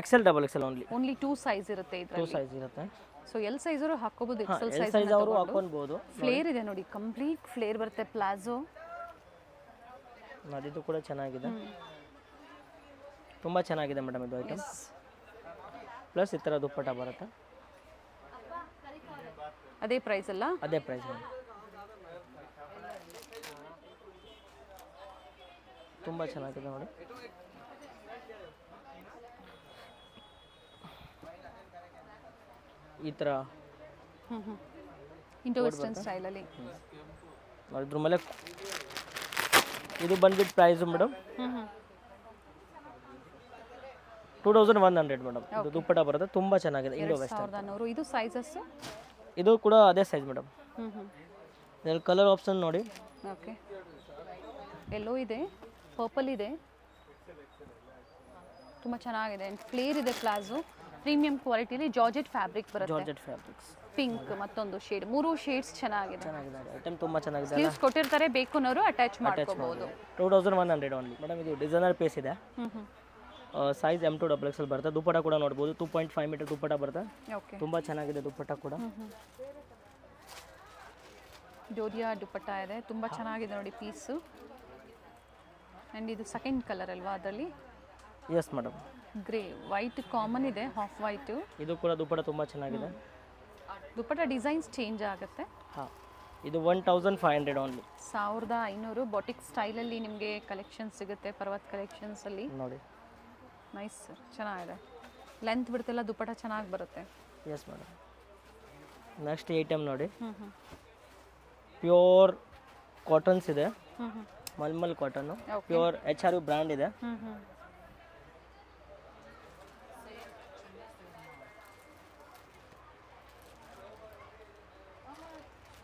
XL XXL only. Only 2 size ಇರುತ್ತೆ 2 ಇದರಲ್ಲಿ. ಸೈಜ್ ಇರುತ್ತೆ. ಸೊ ಎಲ್ ಸೈಜರು ಹಾಕೋಬಹುದು, ಎಕ್ಸೆಲ್ ಎಲ್ ಸೈಜ್ ಸೈಜ್ ಅವರು ಹಾಕೊಳ್ಬೋದು. ಫ್ಲೇರ್ ಇದೆ ನೋಡಿ, ಕಂಪ್ಲೀಟ್ ಫ್ಲೇರ್ ಬರುತ್ತೆ. ಪ್ಲಾಜೋ ನೋಡಿ, ಇದು ಕೂಡ ಚೆನ್ನಾಗಿದೆ, ತುಂಬ ಚೆನ್ನಾಗಿದೆ ಮೇಡಮ್ ಇದು ಐಟಮ್. ಪ್ಲಸ್ ಈ ಥರ ದುಪ್ಪಟ್ಟ ಬರುತ್ತೆ. ಅದೇ ಪ್ರೈಸ್ ಅಲ್ಲ? ಅದೇ ಪ್ರೈಸ್ ಮೇಡಮ್, ತುಂಬ ಚೆನ್ನಾಗಿದೆ ನೋಡಿ. ಈ ಥರ ಇಂಡೋ ವೆಸ್ಟರ್ನ್ ಸ್ಟೈಲಲ್ಲಿ ನೋಡಿ. ಇದ್ರ ಮೇಲೆ ಇದು ಬಂದ್ಬಿಟ್ಟು ಪ್ರೈಸು ಮೇಡಮ್ 2100 ಮೇಡಮ್. ಇದು ದುಪ್ಪಟ್ಟ ಬರುತ್ತೆ, ತುಂಬ ಚೆನ್ನಾಗಿದೆ, ಇಂಡೋ ವೆಸ್ಟರ್ನ್. 2100. ಇದು ಸೈಜಸ್? ಇದು ಕೂಡ ಅದೇ ಸೈಜ್ ಮೇಡಮ್. ಇದರಲ್ಲಿ ಕಲರ್ ಆಪ್ಷನ್ ನೋಡಿ. ಓಕೆ, ಎಲ್ಲೋ ಇದೆ, ಪರ್ಪಲ್ ಇದೆ, ತುಂಬ ಚೆನ್ನಾಗಿದೆ. ಫ್ಲೇರ್ ಇದೆ, ಪ್ಲಾಜೋ ಪ್ರೀಮಿಯಂ ಕ್ವಾಲಿಟಿಲಿ ಜಾರ್ಜೆಟ್ ಫ್ಯಾಬ್ರಿಕ್ ಬರುತ್ತೆ. ಜಾರ್ಜೆಟ್ ಫ್ಯಾಬ್ರಿಕ್ಸ್, ಪಿಂಕ್ ಮತ್ತೊಂದು ಶೇಡ್, 3 ಶೇಡ್ಸ್ ಚೆನ್ನಾಗಿದೆ. ಐಟಮ್ ತುಂಬ ಚೆನ್ನಾಗಿದೆ. ಸ್ಲೀವ್ಸ್ ಕೊಟ್ಟಿರ್ತಾರೆ, ಬೇಕು ಅನ್ನೋರು ಅಟ್ಯಾಚ್ ಮಾಡ್ಕೋಬಹುದು. 2100 ಓನ್ಲಿ ಮೇಡಮ್. ಇದು ಡಿಸೈನರ್ ಪೀಸ್ ಇದೆ, ಸೈಜ್ M2 XXL ಬರುತ್ತೆ. ದುಪ್ಪಟ್ಟ ಕೂಡ ನೋಡ್ಬೋದು, 2.5 ಮೀಟರ್ ದುಪ್ಪಟ್ಟ ಬರುತ್ತೆ, ಓಕೆ, ತುಂಬ ಚೆನ್ನಾಗಿದೆ ದುಪ್ಪಟ್ಟ ಕೂಡ. ಡೋರಿಯಾ ದುಪ್ಪಟ್ಟ ಇದೆ, ತುಂಬ ಚೆನ್ನಾಗಿದೆ ನೋಡಿ ಪೀಸು. ಆ್ಯಂಡ್ ಇದು ಸೆಕೆಂಡ್ ಕಲರ್ ಅಲ್ವಾ ಅದರಲ್ಲಿ? Yes madam. Grey, white common ಇದೆ, ಹಾಫ್ ವೈಟು. ಇದು ಕೂಡ ದುಪ್ಪಟ್ಟ ತುಂಬ ಚೆನ್ನಾಗಿದೆ. ದುಪ್ಪಟ್ಟ ಡಿಸೈನ್ಸ್ ಚೇಂಜ್ ಆಗುತ್ತೆ. ಹಾಂ, ಇದು 1500 ಓನ್ಲಿ. 1500. ಬಾಟಿಕ್ ಸ್ಟೈಲಲ್ಲಿ ನಿಮಗೆ ಕಲೆಕ್ಷನ್ ಸಿಗುತ್ತೆ, ಪರ್ವತ್ ಕಲೆಕ್ಷನ್ಸಲ್ಲಿ ನೋಡಿ. ನೈಸ್ ಸರ್, ಚೆನ್ನಾಗಿದೆ. ಲೆಂತ್ ಬಿಡ್ತೆಲ್ಲ ದುಪ್ಪಟ್ಟ ಚೆನ್ನಾಗಿ ಬರುತ್ತೆ. Yes madam. ನೆಕ್ಸ್ಟ್ ಐಟಮ್ ನೋಡಿ, ಪ್ಯೂರ್ ಕಾಟನ್ಸ್ ಇದೆ, mulmul cotton, pure HRU brand ಇದೆ.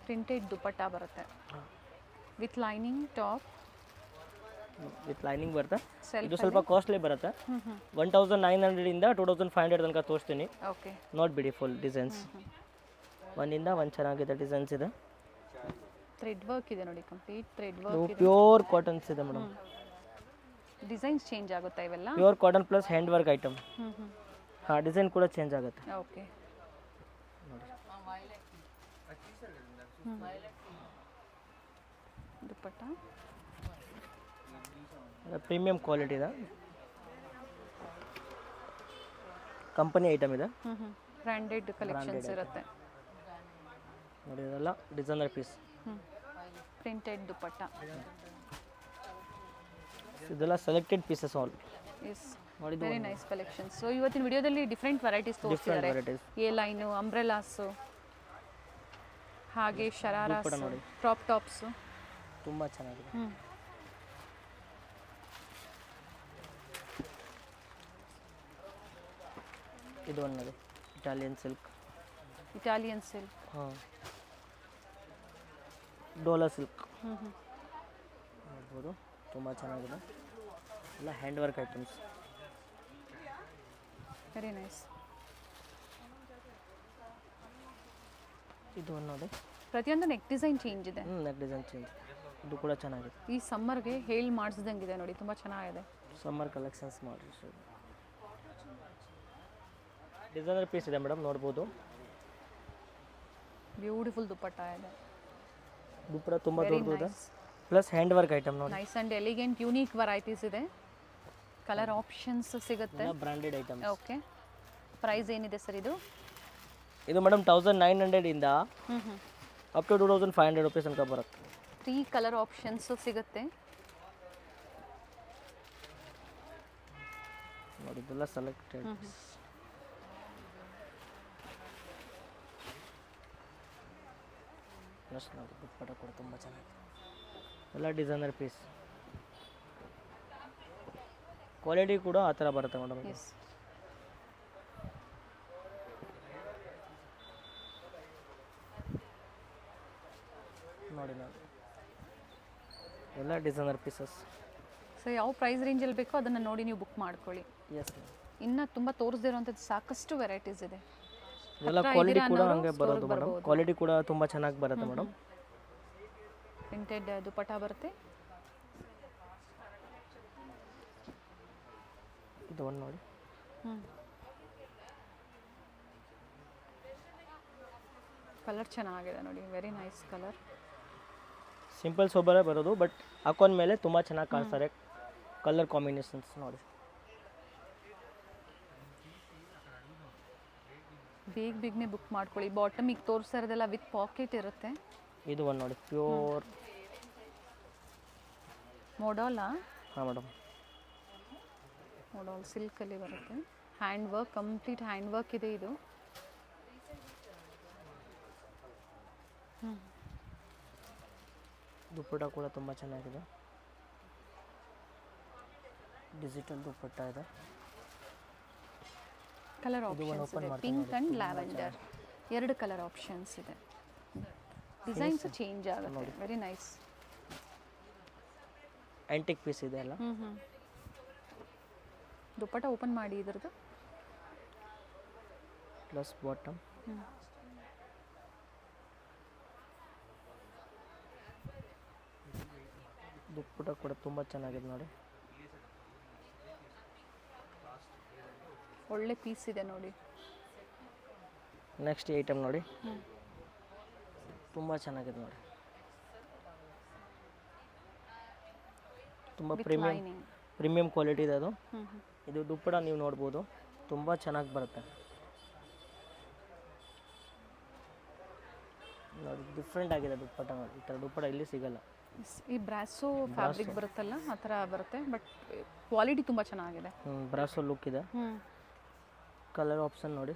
ಪ್ರಿಂಟೆಡ್ ದುಪ್ಪಟ್ಟ ಬರುತ್ತೆ with lining top. With lining ಬರುತ್ತೆ. Self ಇದು ಸ್ವಲ್ಪ ಕಾಸ್ಟ್ಲಿ ಬರುತ್ತೆ, 1900 ಇಂದ 2500 ತನಕ ತೋರಿಸ್ತೀನಿ. ಓಕೆ, ನೋಡ್ಬಿಡಿ ಫುಲ್ ಡಿಸೈನ್ಸ್. ಒಂದಿಂದ ಒಂದು ಚೆನ್ನಾಗಿದೆ ಡಿಸೈನ್ಸ್ ಇದೆ. ಥ್ರೆಡ್ ವರ್ಕ್ ಇದೆ ನೋಡಿ, ಕಂಪ್ಲೀಟ್ ಥ್ರೆಡ್ ವರ್ಕ್ ಇದೆ. ಪ್ಯೂರ್ ಕಾಟನ್ಸ್ ಇದೆ ಮೇಡಮ್. ಡಿಸೈನ್ಸ್ ಚೇಂಜ್ ಆಗುತ್ತಾ ಇವೆಲ್ಲ? Pure cotton plus hand work item. ಹಾಂ, ಡಿಸೈನ್ ಕೂಡ ಚೇಂಜ್ ಆಗುತ್ತೆ. ಓಕೆ, ದುಪ್ಪಟ್ಟ ಪ್ರೀಮಿಯಂ ಕ್ವಾಲಿಟಿ ಇದೆ, ಕಂಪನಿ ಐಟಮ್ ಇದೆ. ಬ್ರ್ಯಾಂಡೆಡ್ ಕಲೆಕ್ಷನ್ಸ್ ಇರುತ್ತೆ ನೋಡಿ. ಇದೆಲ್ಲ ಡಿಸೈನರ್ ಪೀಸ್, ಪ್ರಿಂಟೆಡ್ ದುಪ್ಪಟ್ಟ. ಇದೆಲ್ಲ selected pieces all. Yes, very nice collections. So ಇವತ್ತಿನ ವಿಡಿಯೋದಲ್ಲಿ ಡಿಫ್ರೆಂಟ್ ವೆರೈಟೀಸ್ ತೋರಿಸಿದ್ದಾರೆ. ಎ ಲೈನು, ಅಂಬ್ರೆಲಾಸು, ಹಾಗೆ ಶರಾರಾಸ್, ಕ್ರಾಪ್ ಟಾಪ್ಸು, ತುಂಬ ಚೆನ್ನಾಗಿದೆ. ಇದು ಒಂದು ಇಟಾಲಿಯನ್ ಸಿಲ್ಕ್. ಇಟಾಲಿಯನ್ ಸಿಲ್ಕ್, ಹಾಂ, ಡೋಲಾ ಸಿಲ್ಕ್ ನೋಡ್ಬೋದು, ತುಂಬ ಚೆನ್ನಾಗಿದೆ. ಎಲ್ಲ hand work items. Very nice. ಇದು ಒಂದು ನೋಡಿ, ಪ್ರತಿಯೊಂದು ನೆಕ್ ಡಿಸೈನ್ ಚೇಂಜ್ ಇದೆ. Neck design change. ಇದು ಕೂಡ ಚೆನ್ನಾಗಿದೆ. ಈ ಸಮ್ಮರ್ಗೆ ಹೇಳಿ ಮಾಡಿಸ್ದಂಗಿದೆ ನೋಡಿ, ತುಂಬ ಚೆನ್ನಾಗಿದೆ. ಸಮ್ಮರ್ ಕಲೆಕ್ಷನ್ಸ್ ಮಾಡಿ. ಡಿಸೈನರ್ ಪೀಸ್ ಇದೆ ಮೇಡಮ್, ನೋಡ್ಬೋದು. ಬ್ಯೂಟಿಫುಲ್ ದುಪ್ಪಟ್ಟ ಇದೆ, ದುಪ್ಪಟ್ಟ ತುಂಬ ದೊಡ್ಡದು ಇದೆ, ಪ್ಲಸ್ ಹ್ಯಾಂಡ್ ವರ್ಕ್ ಐಟಮ್ ನೋಡಿ. Nice and elegant unique varieties ಇದೆ. ಕಲರ್ ಆಪ್ಷನ್ಸ್ ಸಿಗುತ್ತೆ. ಎಲ್ಲ ಬ್ರ್ಯಾಂಡೆಡ್ ಐಟಮ್ಸ್. ಓಕೆ, ಪ್ರೈಸ್ ಏನಿದೆ ಸರ್ ಇದು? ಇದು ಮೇಡಮ್ 1900 ಇಂದ ಹ್ಞೂ ಅಪ್ ಟು 2500 ರುಪೀಸ್ ತನಕ ಬರುತ್ತೆ. 3 ಕಲರ್ ಆಪ್ಷನ್ಸು ಸಿಗುತ್ತೆ. ನೋಡಿ ಇದೆಲ್ಲ ಸೆಲೆಕ್ಟೆಡ್. ನೆಕ್ಸ್ಟ್ ನೋಡಿ ದುಪ್ಪಟ್ಟ ಕೂಡ ತುಂಬ ಚೆನ್ನಾಗಿದೆ, ಎಲ್ಲ ಡಿಸೈನರ್ ಪೀಸ್. ಕ್ವಾಲಿಟಿ ಕೂಡ ಆ ಥರ ಬರುತ್ತೆ ಮೇಡಮ್. ಎಸ್, ನೋಡಿ ನೋಡಿ ಎಲ್ಲ ಡಿಸೈನರ್ ಪೀಸಸ್. ಸೊ ಯಾವ ಪ್ರೈಸ್ ರೇಂಜಲ್ಲಿ ಬೇಕೋ ಅದನ್ನು ನೋಡಿ ನೀವು ಬುಕ್ ಮಾಡ್ಕೊಳ್ಳಿ. ಎಸ್, ಇನ್ನು ತುಂಬ ತೋರಿಸದೇ ಇರುವಂಥದ್ದು ಸಾಕಷ್ಟು ವೆರೈಟೀಸ್ ಇದೆ. ಎಲ್ಲ ಕ್ವಾಲಿಟಿ ಕೂಡ ಹಂಗೆ ಬರೋದು ಮೇಡಮ್. ಕ್ವಾಲಿಟಿ ಕೂಡ ತುಂಬ ಚೆನ್ನಾಗಿ ಬರುತ್ತೆ ಮೇಡಮ್. ಪ್ರಿಂಟೆಡ್ ದುಪಟ್ಟ ಬರುತ್ತೆ. ಇದು ಒಂದು ನೋಡಿ, ಕಲರ್ ಚೆನ್ನಾಗಿದೆ ನೋಡಿ, ವೆರಿ ನೈಸ್ ಕಲರ್. ಸಿಂಪಲ್ ಸೋಬರೇ ಬರೋದು, ಬಟ್ ಹಾಕೊಂಡ್ಮೇಲೆ ತುಂಬ ಚೆನ್ನಾಗಿ ಕಾಣಿಸ್ತಾರೆ ಕಲರ್ ಕಾಂಬಿನೇಷನ್ಸ್. ನೋಡಿ ಬೇಗನೆ ಬುಕ್ ಮಾಡ್ಕೊಳ್ಳಿ. ಬಾಟಮ್ ಈಗ ತೋರಿಸ್ತಾ ಇರೋದೆಲ್ಲ ವಿತ್ ಪಾಕೆಟ್ ಇರುತ್ತೆ. ಇದು ಒಂದು ನೋಡಿ, ಪ್ಯೂರ್ ಮೋಡಾಲಾ? ಹಾಂ ಮೇಡಮ್, ಮೋಡಾಲ್ ಸಿಲ್ಕಲ್ಲಿ ಬರುತ್ತೆ. Hand work, complete hand work ಇದೆ ಇದು. ದುಪ್ಪಟ್ಟ ಕೂಡ ತುಂಬ ಚೆನ್ನಾಗಿದೆ, ಡಿಜಿಟಲ್ ದುಪ್ಪಟ್ಟ ಇದೆ. ಕಲರ್ ಆಪ್ಷನ್ಸ್ ಇದೆ, pink and lavender, 2 colour options ಇದೆ. ಡಿಸೈನ್ಸ್ ಚೇಂಜ್ ಆಗುತ್ತೆ, ವೆರಿ ನೈಸ್. ಆ್ಯಂಟಿಕ್ ಪೀಸ್ ಇದೆ ಅಲ್ಲ. ದುಪ್ಪಟ್ಟ ಓಪನ್ ಮಾಡಿ ಇದ್ರದ್ದು. Plus bottom. ದುಪ್ಪಟ್ಟ ಕೂಡ ತುಂಬ ಚೆನ್ನಾಗಿದೆ ನೋಡಿ, ಒಳ್ಳೆ ಪೀಸ್ ಇದೆ ನೋಡಿ. ನೆಕ್ಸ್ಟ್ ಐಟಮ್ ನೋಡಿ, ತುಂಬ ಚೆನ್ನಾಗಿದೆ ನೋಡಿ, ತುಂಬ ಪ್ರೀಮಿಯಂ ಕ್ವಾಲಿಟಿ ಇದೆ ಅದು. ಇದು ದುಪ್ಪಟ್ಟ ನೀವು ನೋಡ್ಬೋದು, ತುಂಬ ಚೆನ್ನಾಗಿ ಬರುತ್ತೆ ನೋಡಿ. ಡಿಫ್ರೆಂಟ್ ಆಗಿದೆ ದುಪ್ಪಟ್ಟ ನೋಡಿ, ಈ ಥರ ದುಪ್ಪಟ್ಟ ಇಲ್ಲಿ ಸಿಗಲ್ಲ. ಈ ಬ್ರಾಸೋ ಫ್ಯಾಬ್ರಿಕ್ ಬರುತ್ತಲ್ಲ ಆ ಥರ ಬರುತ್ತೆ, ಬಟ್ ಕ್ವಾಲಿಟಿ ತುಂಬ ಚೆನ್ನಾಗಿದೆ. ಬ್ರಾಸೋ ಲುಕ್ ಇದೆ. ಕಲರ್ ಆಪ್ಷನ್ ನೋಡಿ,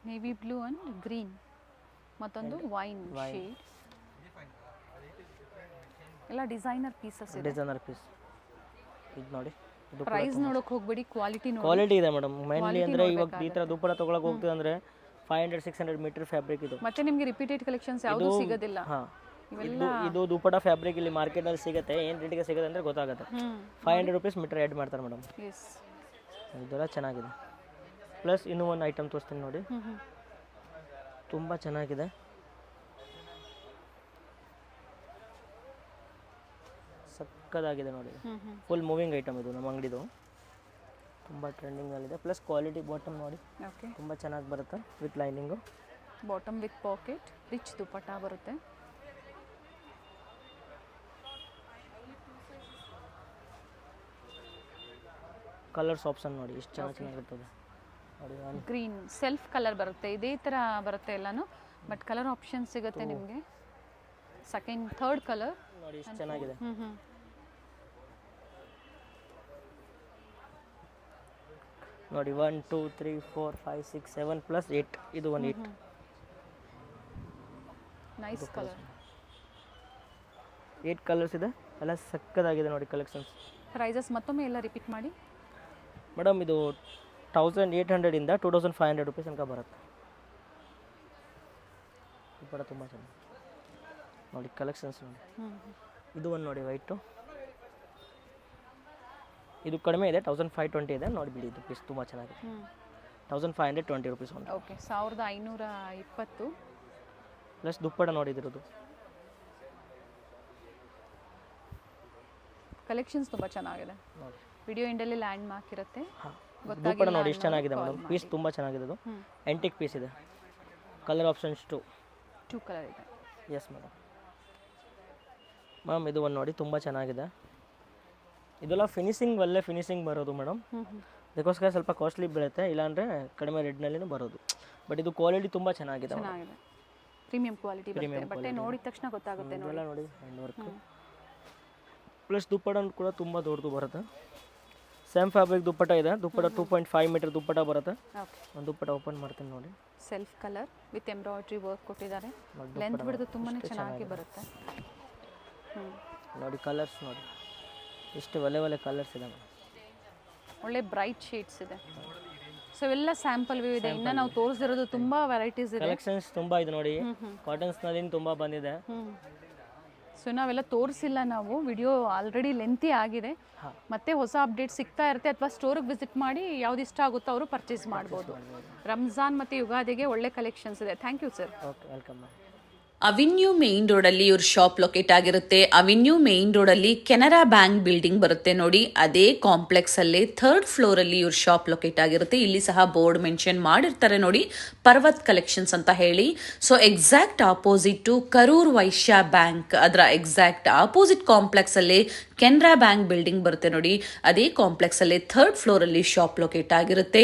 ನೇವಿ ಬ್ಲೂ ಆ್ಯಂಡ್ ಗ್ರೀನ್, ಮತ್ತೊಂದು ವೈನ್ ಶೇಡ್. ಎಲ್ಲ ಡಿಸೈನರ್ ಪೀಸಸ್ ಇದೆ. ಡಿಸೈನರ್ ಪೀಸ್ ಇದು ನೋಡಿ. ಪ್ರೈಸ್ ನೋಡೋಕೆ ಹೋಗ್ಬೇಡಿ, ಕ್ವಾಲಿಟಿ ನೋಡಿ. ಕ್ವಾಲಿಟಿ ಇದೆ ಮೇಡಮ್. ಮೇನ್ಲಿ ಅಂದರೆ ಇವಾಗ ಈ ಥರ ದುಪ್ಪಟ್ಟ ತೊಗೊಳಕ್ಕೆ ಹೋಗ್ತೀವಿ ಅಂದರೆ 500-600 ಮೀಟರ್ ಫ್ಯಾಬ್ರಿಕ್ ಇದು. ಮತ್ತೆ ನಿಮಗೆ ರಿಪೀಟೆಡ್ ಕಲೆಕ್ಷನ್ಸ್ ಯಾವುದೂ ಸಿಗೋದಿಲ್ಲ. ಹಾಂ, ಇದು ದುಪ್ಪಟ್ಟ ಫ್ಯಾಬ್ರಿಕ್ ಇಲ್ಲಿ ಮಾರ್ಕೆಟಲ್ಲಿ ಸಿಗುತ್ತೆ. ಏನು ರೇಟಿಗೆ ಸಿಗುತ್ತೆ ಅಂದರೆ ಗೊತ್ತಾಗುತ್ತೆ. 500 ರುಪೀಸ್ ಮೀಟರ್ ಆ್ಯಡ್ ಮಾಡ್ತಾರೆ ಮೇಡಮ್. ಎಸ್, ಇದೆಲ್ಲ ಚೆನ್ನಾಗಿದೆ. ಪ್ಲಸ್ ಇನ್ನೂ ಒಂದು ಐಟಮ್ ತೋರಿಸ್ತೀನಿ ನೋಡಿ, ತುಂಬ ಚೆನ್ನಾಗಿದೆ. ಸಕ್ಕದಾಗಿದೆ ನೋಡಿ, ಫುಲ್ ಮೂವಿಂಗ್ ಐಟಮ್ ಇದು ನಮ್ಮ ಅಂಗಡಿದು, ತುಂಬ ಟ್ರೆಂಡಿಂಗಲ್ಲಿದೆ. ಪ್ಲಸ್ ಕ್ವಾಲಿಟಿ ಬಾಟಮ್ ನೋಡಿ, ಓಕೆ, ತುಂಬ ಚೆನ್ನಾಗಿ ಬರುತ್ತೆ with lining. Bottom with pocket, rich dupatta ಬರುತ್ತೆ. ಕಲರ್ಸ್ ಆಪ್ಷನ್ ನೋಡಿ ಎಷ್ಟು ಚೆನ್ನಾಗಿರ್ತದೆ ನೋಡಿ. ಗ್ರೀನ್ ಸೆಲ್ಫ್ ಕಲರ್ ಬರುತ್ತೆ, ಇದೇ ಥರ ಬರುತ್ತೆ ಎಲ್ಲನೂ, ಬಟ್ ಕಲರ್ ಆಪ್ಷನ್ ಸಿಗುತ್ತೆ ನಿಮಗೆ. ಸೆಕೆಂಡ್, ಥರ್ಡ್ ಕಲರ್ ನೋಡಿ ಎಷ್ಟು ಚೆನ್ನಾಗಿದೆ. ನೋಡಿ 1 2 3 4 5 6 7 ಪ್ಲಸ್ 8, ಇದು ಒಂದು 8. Nice colour. 8 ಕಲರ್ಸ್ ಇದೆ, ಎಲ್ಲ ಸಕ್ಕದಾಗಿದೆ ನೋಡಿ ಕಲೆಕ್ಷನ್ಸ್. ಪ್ರೈಸಸ್ ಮತ್ತೊಮ್ಮೆ ಎಲ್ಲ ರಿಪೀಟ್ ಮಾಡಿ ಮೇಡಮ್. ಇದು 1800 ಇಂದ 2500 ರುಪೀಸ್ ತನಕ ಬರುತ್ತೆ. ಕೂಡ ತುಂಬ ಚೆನ್ನಾಗಿ ನೋಡಿ ಕಲೆಕ್ಷನ್ಸ್ ನೋಡಿ. ಇದು ಒಂದು ನೋಡಿ ವೈಟು, ಇದು ಕಡಿಮೆ ಇದೆ, 1520 ಇದೆ. ನೋಡಿಬಿಡಿ, ಇದು ಪೀಸ್ ತುಂಬ ಚೆನ್ನಾಗಿದೆ. 1520 ರುಪೀಸ್ ಒಂದು. ಓಕೆ, 1520 ಪ್ಲಸ್ ದುಪ್ಪಟ್ಟ ನೋಡಿದಿರೋದು. ಕಲೆಕ್ಷನ್ಸ್ ತುಂಬ ಚೆನ್ನಾಗಿದೆ ನೋಡಿ. ವಿಡಿಯೋ ಎಂಡಲ್ಲಿ ಲ್ಯಾಂಡ್ ಮಾರ್ಕ್ ಇರುತ್ತೆ. ದುಪ್ಪಟ್ಟ ನೋಡಿ ಎಷ್ಟು ಚೆನ್ನಾಗಿದೆ ಮೇಡಮ್. ಪೀಸ್ ತುಂಬ ಚೆನ್ನಾಗಿದೆ, ಅದು ಆ್ಯಂಟಿಕ್ ಪೀಸ್ ಇದೆ. ಕಲರ್ ಆಪ್ಷನ್ಸ್ 2 ಕಲರ್ ಇದೆ. Yes madam. ಮ್ಯಾಮ್ ಇದು ಒಂದು ನೋಡಿ ತುಂಬ ಚೆನ್ನಾಗಿದೆ. ಇದೆಲ್ಲ ಫಿನಿಶಿಂಗ್ ಒಳ್ಳೆ ಫಿನಿಶಿಂಗ್ ಬರೋದು ಮೇಡಮ್. ಅದಕ್ಕೋಸ್ಕರ ಸ್ವಲ್ಪ ಕಾಸ್ಟ್ಲಿ ಬೀಳುತ್ತೆ, ಇಲ್ಲಾಂದರೆ ಕಡಿಮೆ ರೇಟ್ನಲ್ಲಿನೂ ಬರೋದು. ಬಟ್ ಇದು ಕ್ವಾಲಿಟಿ ತುಂಬ ಚೆನ್ನಾಗಿದೆ. ಪ್ರೀಮಿಯಂ ಕ್ವಾಲಿಟಿ ಬರುತ್ತೆ. ಬಟ್ಟೆ ನೋಡಿದ ತಕ್ಷಣ ಗೊತ್ತಾಗುತ್ತೆ. ಇದೆಲ್ಲ ನೋಡಿ ಹ್ಯಾಂಡ್ ವರ್ಕ್. ಪ್ಲಸ್ ದುಪ್ಪಟ ಕೂಡ ತುಂಬ ದೊಡ್ಡದು ಬರುತ್ತೆ. ಸೇಮ್ ಫ್ಯಾಬ್ರಿಕ್ ದುಪ್ಪಟ ಇದೆ. ದುಪ್ಪಟ 2.5 ಮೀಟರ್ ದುಪ್ಪಟ ಬರುತ್ತೆ. ಒಂದು ದುಪ್ಪಟ ಓಪನ್ ಮಾಡ್ತೀನಿ ನೋಡಿ. Self colour with embroidery work ಕೊಟ್ಟಿದ್ದಾರೆ. ಲೆಂತ್ ಬಿಡೋದು ತುಂಬಾ ಚೆನ್ನಾಗಿ ಬರುತ್ತೆ. ನೋಡಿ ಕಲರ್ಸ್ ನೋಡಿ ಎಷ್ಟು ಒಳ್ಳೆ ಕಲರ್ಸ್ ಇದೆ. ಒಳ್ಳೆ ಬ್ರೈಟ್ ಶೇಡ್ಸ್ ಇದೆ. ಸೊ ಇವೆಲ್ಲ ಸ್ಯಾಂಪಲ್ ವ್ಯೂ ಇದೆ. ಇನ್ನು ನಾವು ತೋರಿಸಿರೋದು ತುಂಬಾ ವೆರೈಟೀಸ್ ಇದೆ. ಕಲೆಕ್ಷನ್ಸ್ ತುಂಬಾ ಇದೆ ನೋಡಿ. ಕಾಟನ್ಸ್ನಲ್ಲಿ ತುಂಬಾ ಬಂದಿದೆ. ಸೊ ನಾವೆಲ್ಲ ತೋರಿಸಿಲ್ಲ ನಾವು, ವಿಡಿಯೋ ಆಲ್ರೆಡಿ ಲೆಂತಿ ಆಗಿದೆ. ಮತ್ತೆ ಹೊಸ ಅಪ್ಡೇಟ್ ಸಿಗ್ತಾ ಇರುತ್ತೆ. ಅಥವಾ ಸ್ಟೋರಿಗೆ ವಿಸಿಟ್ ಮಾಡಿ ಯಾವ್ದು ಇಷ್ಟ ಆಗುತ್ತೋ ಅವರು ಪರ್ಚೇಸ್ ಮಾಡ್ಬೋದು. ರಂಜಾನ್ ಮತ್ತು ಯುಗಾದಿಗೆ ಒಳ್ಳೆ ಕಲೆಕ್ಷನ್ಸ್ ಇದೆ. Thank you sir. Okay, welcome. Avenue main ರೋಡಲ್ಲಿ ಇವ್ರ ಶಾಪ್ ಲೊಕೇಟ್ ಆಗಿರುತ್ತೆ. ಅವೆನ್ಯೂ ಮೇನ್ ರೋಡಲ್ಲಿ ಕೆನರಾ ಬ್ಯಾಂಕ್ ಬಿಲ್ಡಿಂಗ್ ಬರುತ್ತೆ ನೋಡಿ. ಅದೇ ಕಾಂಪ್ಲೆಕ್ಸ್ ಅಲ್ಲಿ 3rd ಫ್ಲೋರ್ ಅಲ್ಲಿ ಇವ್ರ ಶಾಪ್ ಲೊಕೇಟ್ ಆಗಿರುತ್ತೆ. ಇಲ್ಲಿ ಸಹ ಬೋರ್ಡ್ ಮೆನ್ಷನ್ ಮಾಡಿರ್ತಾರೆ ನೋಡಿ, ಪರ್ವತ್ ಕಲೆಕ್ಷನ್ಸ್ ಅಂತ ಹೇಳಿ. So exact opposite to Karur Vysya bank, ಅದರ ಎಕ್ಸಾಕ್ಟ್ ಆಪೋಸಿಟ್ ಕಾಂಪ್ಲೆಕ್ಸ್ ಅಲ್ಲಿ ಕೆನರಾ ಬ್ಯಾಂಕ್ ಬಿಲ್ಡಿಂಗ್ ಬರುತ್ತೆ ನೋಡಿ. ಅದೇ ಕಾಂಪ್ಲೆಕ್ಸ್ ಅಲ್ಲಿ 3rd ಫ್ಲೋರ್ ಅಲ್ಲಿ ಶಾಪ್ ಲೊಕೇಟ್ ಆಗಿರುತ್ತೆ.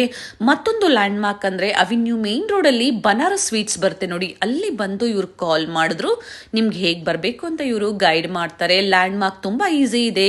ಮತ್ತೊಂದು ಲ್ಯಾಂಡ್ ಮಾರ್ಕ್ ಅಂದ್ರೆ ಅವೆನ್ಯೂ ಮೇನ್ ರೋಡ್ ಅಲ್ಲಿ ಬನಾರಸ್ ಸ್ವೀಟ್ಸ್ ಬರುತ್ತೆ ನೋಡಿ. ಅಲ್ಲಿ ಬಂದು ಇವ್ರು ಕಾಲ್ ಮಾಡಿದ್ರು ನಿಮ್ಗೆ ಹೇಗೆ ಬರಬೇಕು ಅಂತ ಇವರು ಗೈಡ್ ಮಾಡ್ತಾರೆ. ಲ್ಯಾಂಡ್ ಮಾರ್ಕ್ ತುಂಬಾ ಈಸಿ ಇದೆ.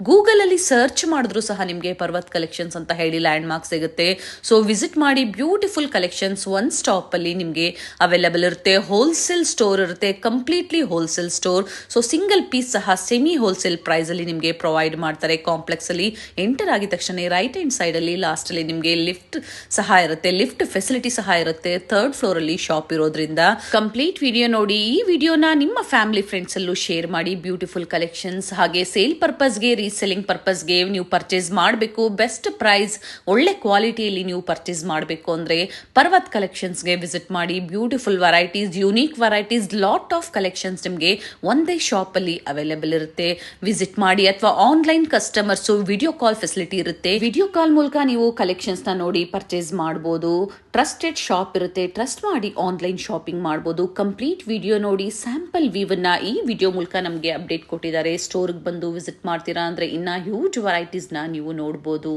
ಗೂಗಲ್ ಅಲ್ಲಿ ಸರ್ಚ್ ಮಾಡಿದ್ರು ಸಹ ನಿಮಗೆ ಪರ್ವತ್ ಕಲೆಕ್ಷನ್ಸ್ ಅಂತ ಹೇಳಿ ಲ್ಯಾಂಡ್ ಮಾರ್ಕ್ ಸಿಗುತ್ತೆ. ಸೊ ವಿಸಿಟ್ ಮಾಡಿ. ಬ್ಯೂಟಿಫುಲ್ ಕಲೆಕ್ಷನ್ಸ್ ಒನ್ ಸ್ಟಾಪ್ ಅಲ್ಲಿ ನಿಮಗೆ ಅವೈಲೇಬಲ್ ಇರುತ್ತೆ. ಹೋಲ್ಸೇಲ್ ಸ್ಟೋರ್ ಇರುತ್ತೆ, completely wholesale store. So single piece ಸಹ ಸೆಮಿ ಹೋಲ್ಸೇಲ್ ಪ್ರೈಸ್ ಅಲ್ಲಿ ನಿಮಗೆ ಪ್ರೊವೈಡ್ ಮಾಡ್ತಾರೆ. ಕಾಂಪ್ಲೆಕ್ಸ್ ಅಲ್ಲಿ ಎಂಟರ್ ಆಗಿದ ತಕ್ಷಣ ರೈಟ್ ಹ್ಯಾಂಡ್ ಸೈಡ್ ಅಲ್ಲಿ ಲಾಸ್ಟ್ ಅಲ್ಲಿ ನಿಮಗೆ ಲಿಫ್ಟ್ ಸಹ ಇರುತ್ತೆ. ಲಿಫ್ಟ್ ಫೆಸಿಲಿಟಿ ಸಹ ಇರುತ್ತೆ. 3rd ಫ್ಲೋರ್ ಅಲ್ಲಿ ಶಾಪ್ ಇರೋದ್ರಿಂದ ಕಂಪ್ಲೀಟ್ ವಿಡಿಯೋ ನೋಡಿ. ಈ ವಿಡಿಯೋನ ನಿಮ್ಮ ಫ್ಯಾಮಿಲಿ ಫ್ರೆಂಡ್ಸ್ ಅಲ್ಲೂ ಶೇರ್ ಮಾಡಿ. ಬ್ಯೂಟಿಫುಲ್ ಕಲೆಕ್ಷನ್ಸ್ ಹಾಗೆ ಸೇಲ್ ಪರ್ಪಸ್ಗೆ, ರೀಸೆಲ್ಲಿಂಗ್ ಪರ್ಪಸ್ಗೆ ನೀವು ಪರ್ಚೇಸ್ ಮಾಡಬೇಕು, ಬೆಸ್ಟ್ ಪ್ರೈಸ್ ಒಳ್ಳೆ ಕ್ವಾಲಿಟಿಯಲ್ಲಿ ನೀವು ಪರ್ಚೇಸ್ ಮಾಡಬೇಕು ಅಂದ್ರೆ ಪರ್ವತ್ ಕಲೆಕ್ಷನ್ಸ್ಗೆ ವಿಸಿಟ್ ಮಾಡಿ. Beautiful varieties, unique varieties, lot of collections ನಿಮಗೆ ಒಂದೇ ಶಾಪ್ ಅಲ್ಲಿ ಅವೈಲೇಬಲ್ ಇರುತ್ತೆ. ವಿಸಿಟ್ ಮಾಡಿ. ಅಥವಾ online customers video call facility ಇರುತ್ತೆ. ವಿಡಿಯೋ ಕಾಲ್ ಮೂಲಕ ನೀವು ಕಲೆಕ್ಷನ್ಸ್ ನ ನೋಡಿ ಪರ್ಚೇಸ್ ಮಾಡಬಹುದು. ಟ್ರಸ್ಟೆಡ್ ಶಾಪ್ ಇರುತ್ತೆ, ಟ್ರಸ್ಟ್ ಮಾಡಿ ಆನ್ಲೈನ್ ಶಾಪಿಂಗ್ ಮಾಡಬಹುದು. ಕಂಪ್ಲೀಟ್ ವಿಡಿಯೋ ನೋಡಿ. ಸ್ಯಾಂಪಲ್ ವ್ಯೂವನ್ನ ಈ ವಿಡಿಯೋ ಮೂಲಕ ನಮಗೆ ಅಪ್ಡೇಟ್ ಕೊಟ್ಟಿದ್ದಾರೆ. ಸ್ಟೋರ್ಗೆ ಬಂದು ವಿಸಿಟ್ ಮಾಡ್ತೀರಾ ಅಂದ್ರೆ ಇನ್ನ ಹ್ಯೂಜ್ ವೆರೈಟೀಸ್ ನ ನೀವು ನೋಡಬಹುದು.